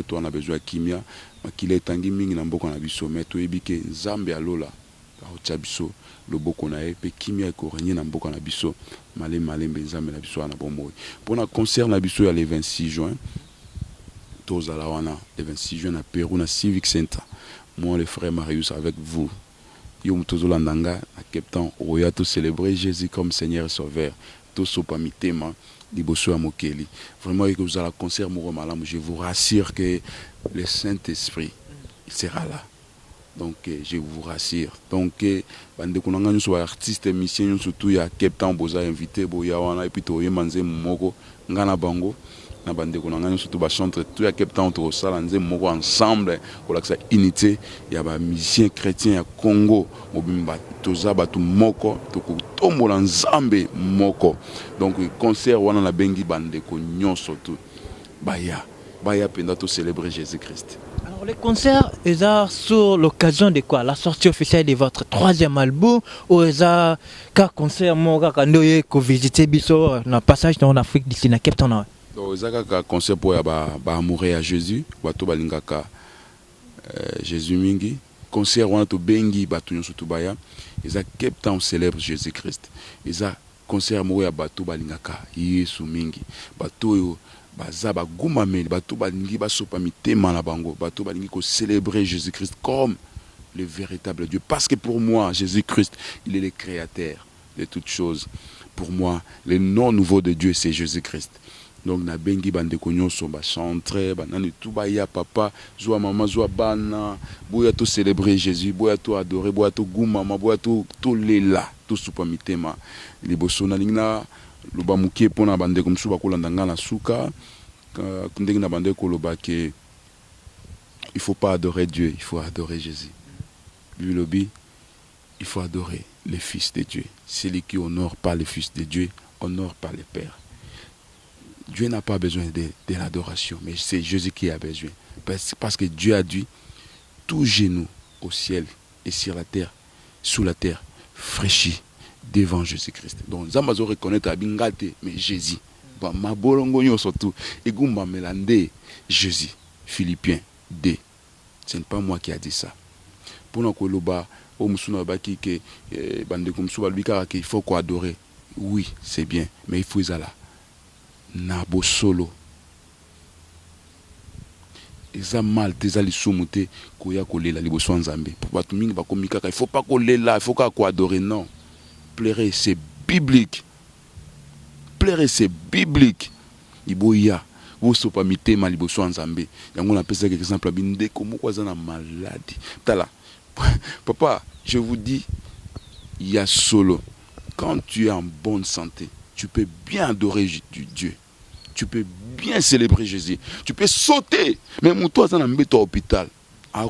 toi on a besoin kimia makile tangi mingi na mboka na biso mais to ebike nzambe alola ba otya biso loboko na ye pe kimia ko régner na mboka na biso malé nzambe na biso na bomoi pour na concert na biso ya le 26 juin tozala wana le 26 juin na Pérou na Civic Center moi le frère Marius avec vous yo mutozolandanga à Cape Town oya to célébrer Jésus comme Seigneur et Sauveur to sopa mitema liboso ya mokeli vraiment que vous allez concert moko malamu je vous rassure que le Saint-Esprit il sera là Donc je vous rassure. Donc bande kunanga nous soit artiste musicien surtout ya Cape Town boza invité boya wana et puis to yemanze moko ngana bango na bande kunanga nous surtout ba chanter tout ya Cape Town to sala nze moko ensemble pour la unité ya ba musicien chrétien ya Congo mobimba toza batu moko to ko tombola nzambe moko. Donc concert wana na bengi bande ko nyonso tout baya penda to célébrer Jésus-Christ. Alors les concerts, ils sont sur l'occasion de quoi? La sortie officielle de votre 3e album ou ils ont un concert quand vous visitez Bisso, dans passage en Afrique d'ici à Cape Town? Donc ils ont un concert pour amourir à Jésus, bato balingaka Jésus mingi. Concert wana to bengi bato nyonso to baya. Ils ont Cape Town célèbre Jésus-Christ. Ils ont concert amourir bato balingaka Yesu mingi. Bato yo baza bagumameli bato balingi basopa mitema na bango bato balingi ko célébrer Jésus-Christ comme le véritable Dieu parce que pour moi Jésus-Christ il est le créateur de toutes choses. Pour moi le nom nouveau de Dieu c'est Jésus-Christ. Donc na bengi bande ko nyonso ba chanter banani tout ba ya papa joa mama joa bana boya to célébrer Jésus boya to adorer boya to gumama boya to lela to sopa mitema liboso na lingna loba mukie pona bande comme suba kolanda ngana suka ndenge na bande koloba ke il faut pas adorer Dieu, il faut adorer Jésus. Bilobi, il faut adorer le Fils de Dieu. Celui qui honore pas le Fils de Dieu, honore pas le Père. Dieu n'a pas besoin de l'adoration, mais c'est Jésus qui a besoin. Parce que Dieu a dit, tout genou au ciel et sur la terre, sous la terre, fraîchit devant Jésus-Christ. Donc, Zamazo reconnaît Abingate, mais Jésus. Ma bolongo surtout. Et Gumba Melande, Jésus. Philippiens 2. Ce n'est pas moi qui a dit ça. Pour nous, il faut qu'on adore. Oui, c'est bien, mais il faut y aller. Nabo solo. Eza mal tezali sumuté koya kolela liboso nzambe. Pour batu mingi bakomika il faut pas kolela, il faut qu'on adore non. Pleurer c'est biblique. Pleurer c'est biblique. Iboya woso pa mitema liboso nzambe. Yango na pesa quelque exemple binde komo kwa zana maladie. Tala. Papa, je vous dis il y a solo. Quand tu es en bonne santé, tu peux bien adorer Dieu. Tu peux bien célébrer Jésus. Tu peux sauter. Même toi, dans un hôpital. Il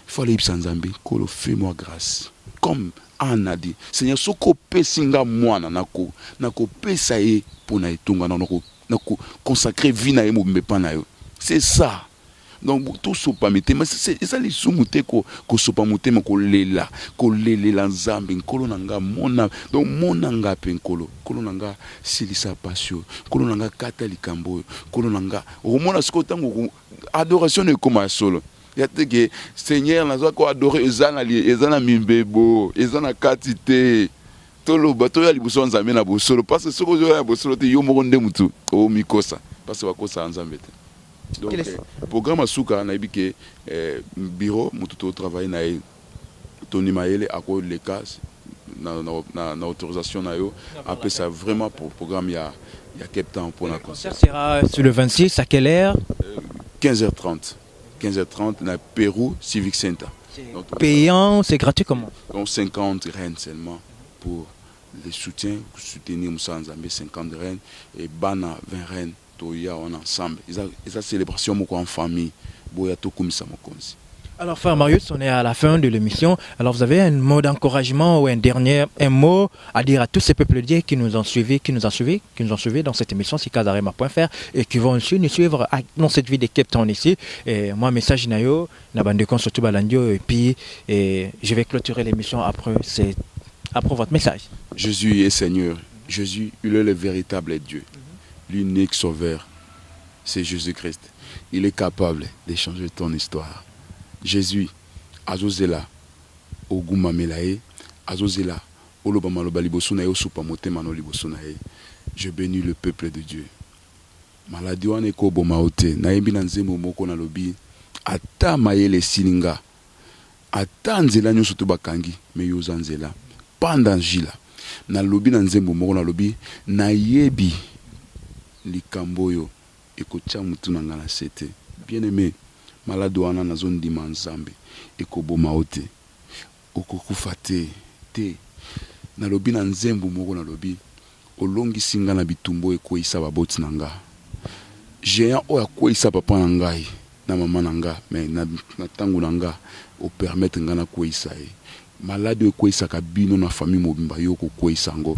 faut aller sans Zambé. Fais-moi grâce. Comme Anna dit. Seigneur, ce que tu singa moi, nako pesa e pour na etonga nako consacrer vie na emo mepa na yo. C'est ça. Donc tout sopa mitema c'est ça les sumute ko sopa mutema ko lela nzambe nkolo nanga mona donc mona nga pe nkolo nanga silisa passion nkolo nanga kata likambo nkolo nanga omona siko tango adoration ne comme solo ya teke Seigneur nazo ko adorer ezana mimbebo ezana katite tolo bato ya libuso nzambe na bosolo parce que soko yo ya bosolo te yo moko nde mutu o mikosa parce que bakosa nzambe te. Donc, programme Asuka, na ibike bureau, mututo travail na Tony Maele à quoi les cas na autorisation na yo. Après ça vraiment pour programme il y a Cape Town pour la concert. Sera sur le 26 à quelle heure? 15h30. 15h30 na Pérou Civic Center. Donc, payant, c'est gratuit comment? Donc 50 rennes seulement pour les soutiens, pour soutenir Moussa Nzambe 50 rennes et Bana 20 rennes. On ensemble. Ils ont célébration en famille. Alors, frère Marius, on est à la fin de l'émission. Alors, vous avez un mot d'encouragement ou un mot à dire à tous ces peuples dieux qui nous ont suivis dans cette émission, c'est Kazarema.fr et qui vont aussi nous suivre dans cette vie de Cape Town ici. Et moi, message Nayo, Nabandekon surtout Balandio, et puis je vais clôturer l'émission après votre message. Jésus est Seigneur. Jésus, il est le véritable Dieu. L'unique sauveur, c'est Jésus-Christ. Il est capable de changer ton histoire. Jésus, Azozela, Oguma Melae, Azozela, Olobama Lobalibosunae, Osupamote Libosunae. Je bénis le peuple de Dieu. Maladie wane ko bomaote, naembi nanzemo moko na lobi, ata mayele silinga, ata nzela nyoso to bakangi, me yoza nzela, pendant jila. Na lobi nanzemo moko na lobi, na yebi likamboyo ekotia mutu nanga na sete. Bien aimé, malade wana na zone ndima nzambe ekoboma ote okokufa te nalobi na nzembo moko nalobi olongisi nga na bitumbo ekoyisa baboti na nga géant oyo akoyisa papa na ngai na mama na nga mais na ntango na nga opermettre nga na koyisa ye malade oyo ekoyisaka bino na famille mobimba yo kokoyisa yango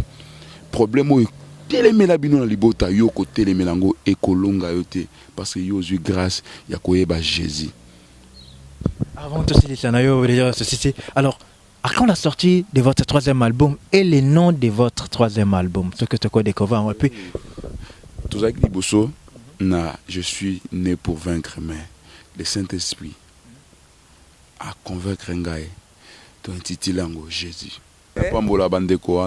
problème oyo telemela bino na libota yo kotelemela yango ekolonga yo te parce que yo ozwi grâce ya koyeba Jésus. Avant tout ceci, alors, à quand la sortie de votre troisième album et le nom de votre troisième album, ce que tu as découvert, et puis... Tout ça, je suis né pour vaincre, mais le Saint-Esprit a convaincre Ngaï, ton titilango Jésus. Pambola Bandeko,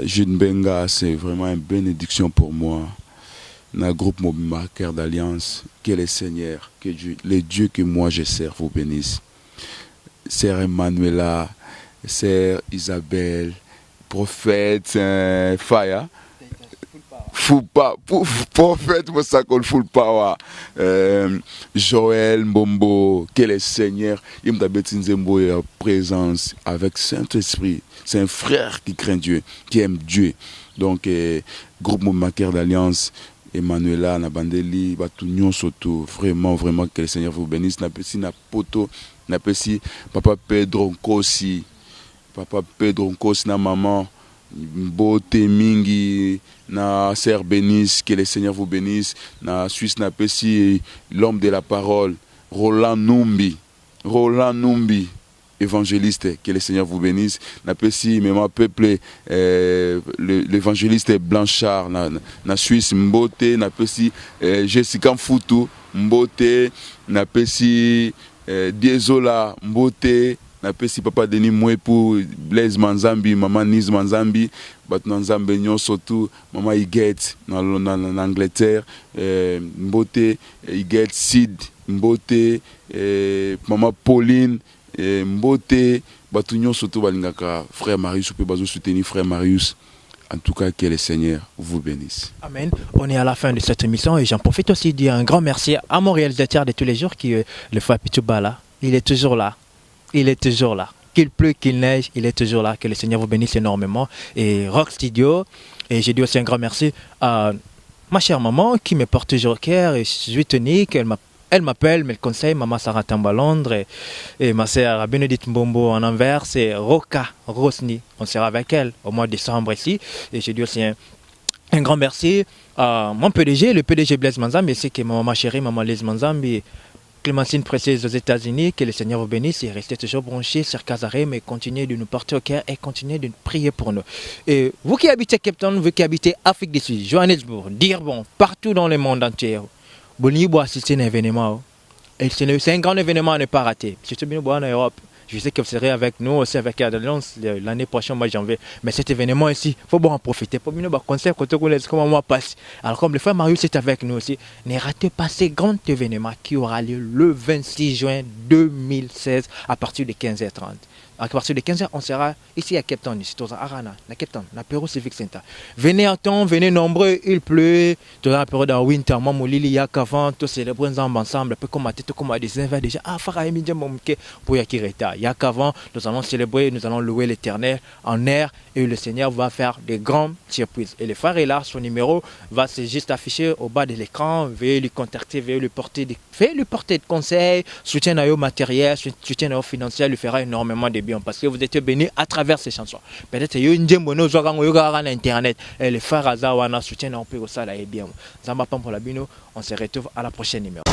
Jules Benga, c'est vraiment une bénédiction pour moi. Dans le groupe Mobima, Cœur d'Alliance, que le Seigneur, que Dieu, les dieux que moi je sers vous bénisse. Sœur Emmanuela, Sœur Isabelle, prophète Faya, prophète Moussakol Full Power, Joël Mbombo, que le Seigneur, il m'a dit en présence avec Saint-Esprit. C'est un frère qui craint Dieu, qui aime Dieu. Donc, groupe Mobima, Cœur d'Alliance, Emmanuela, Nabandeli, Batunion Soto, vraiment que le Seigneur vous bénisse. Napesi na poto, napesi Papa Pedro Nkosi na maman, Mbote Mingi, na Sœur Bénice, que le Seigneur vous bénisse. Na Suisse napesi l'homme de la parole, Roland Numbi, évangéliste, que le Seigneur vous bénisse. Napesi même peuple l'évangéliste Blanchard na Suisse Mbote, napesi Jessica Mfutu Mbote, napesi Diezola Mbote, napesi Papa Denis Mwepu, Blaise Manzambi, Maman Niz Manzambi, Batna Nzambe nyonso tout, Maman Iguette en Angleterre, Mbote Iguette Sid Mbote, Maman Pauline Mbote, Batunion surtout balingaka frère Marius, ou peut bazo soutenir frère Marius. En tout cas, que le Seigneur vous bénisse. Amen. On est à la fin de cette émission et j'en profite aussi de dire un grand merci à mon réalisateur de tous les jours qui est le frère Pitubala. Il est toujours là. Qu'il pleut, qu'il neige, il est toujours là. Que le Seigneur vous bénisse énormément. Et Rock Studio. Et j'ai dit aussi un grand merci à ma chère maman qui me porte toujours au cœur. Et je suis tenu qu'elle m'appelle, me conseille, Maman Sarah Tamba Londres et ma sœur Bénédicte Mbombo en Anvers et Roca Rosny. On sera avec elle au mois de décembre ici. Et j'ai dit aussi un grand merci à mon PDG, le PDG Blaise Manzambi, ainsi que ma chérie, Maman Lise Manzambi, Clémentine Précieuse aux États-Unis. Que le Seigneur vous bénisse et restez toujours branchés sur Casarem et continuez de nous porter au cœur et continuez de prier pour nous. Et vous qui habitez Cape Town, vous qui habitez Afrique du Sud, Johannesburg, Durban, partout dans le monde entier, Bonibo assister à un événement. C'est un grand événement à ne pas rater. Surtout en Europe. Je sais que vous serez avec nous aussi avec Alliance l'année prochaine, moi j'en vais. Mais cet événement ici, il faut en profiter. Pour nous, concert, comment moi passe. Alors comme le frère Marius est avec nous aussi, ne ratez pas ce grand événement qui aura lieu le 26 juin 2016 à partir de 15h30. À partir de 15h, on sera ici à Cape Town, ici, à Arana, à Cape Town, à Perro Civic Center. Venez à temps, venez nombreux, il pleut. Tout à l'heure, dans Winter, Maman Lili, Yakavan, tous célébrer ensemble, un peu comme à tête, comme à 19h déjà. Ah, Farah Emidia Momke, pour Yakireta. Yakavan, nous allons célébrer, nous allons louer l'Éternel en air et le Seigneur va faire des grandes surprises. Et le frère est là, son numéro va se juste afficher au bas de l'écran. Veuillez lui contacter, veuillez lui porter des conseils, soutien à eux matériel, soutien à eux financier, lui fera énormément de bien parce que vous êtes bénis à travers ces chansons. Peut-être que vous avez sur internet et le frère Azawana soutien un peu au ça là et bien. Zamba Pam pour la bino, on se retrouve à la prochaine numéro.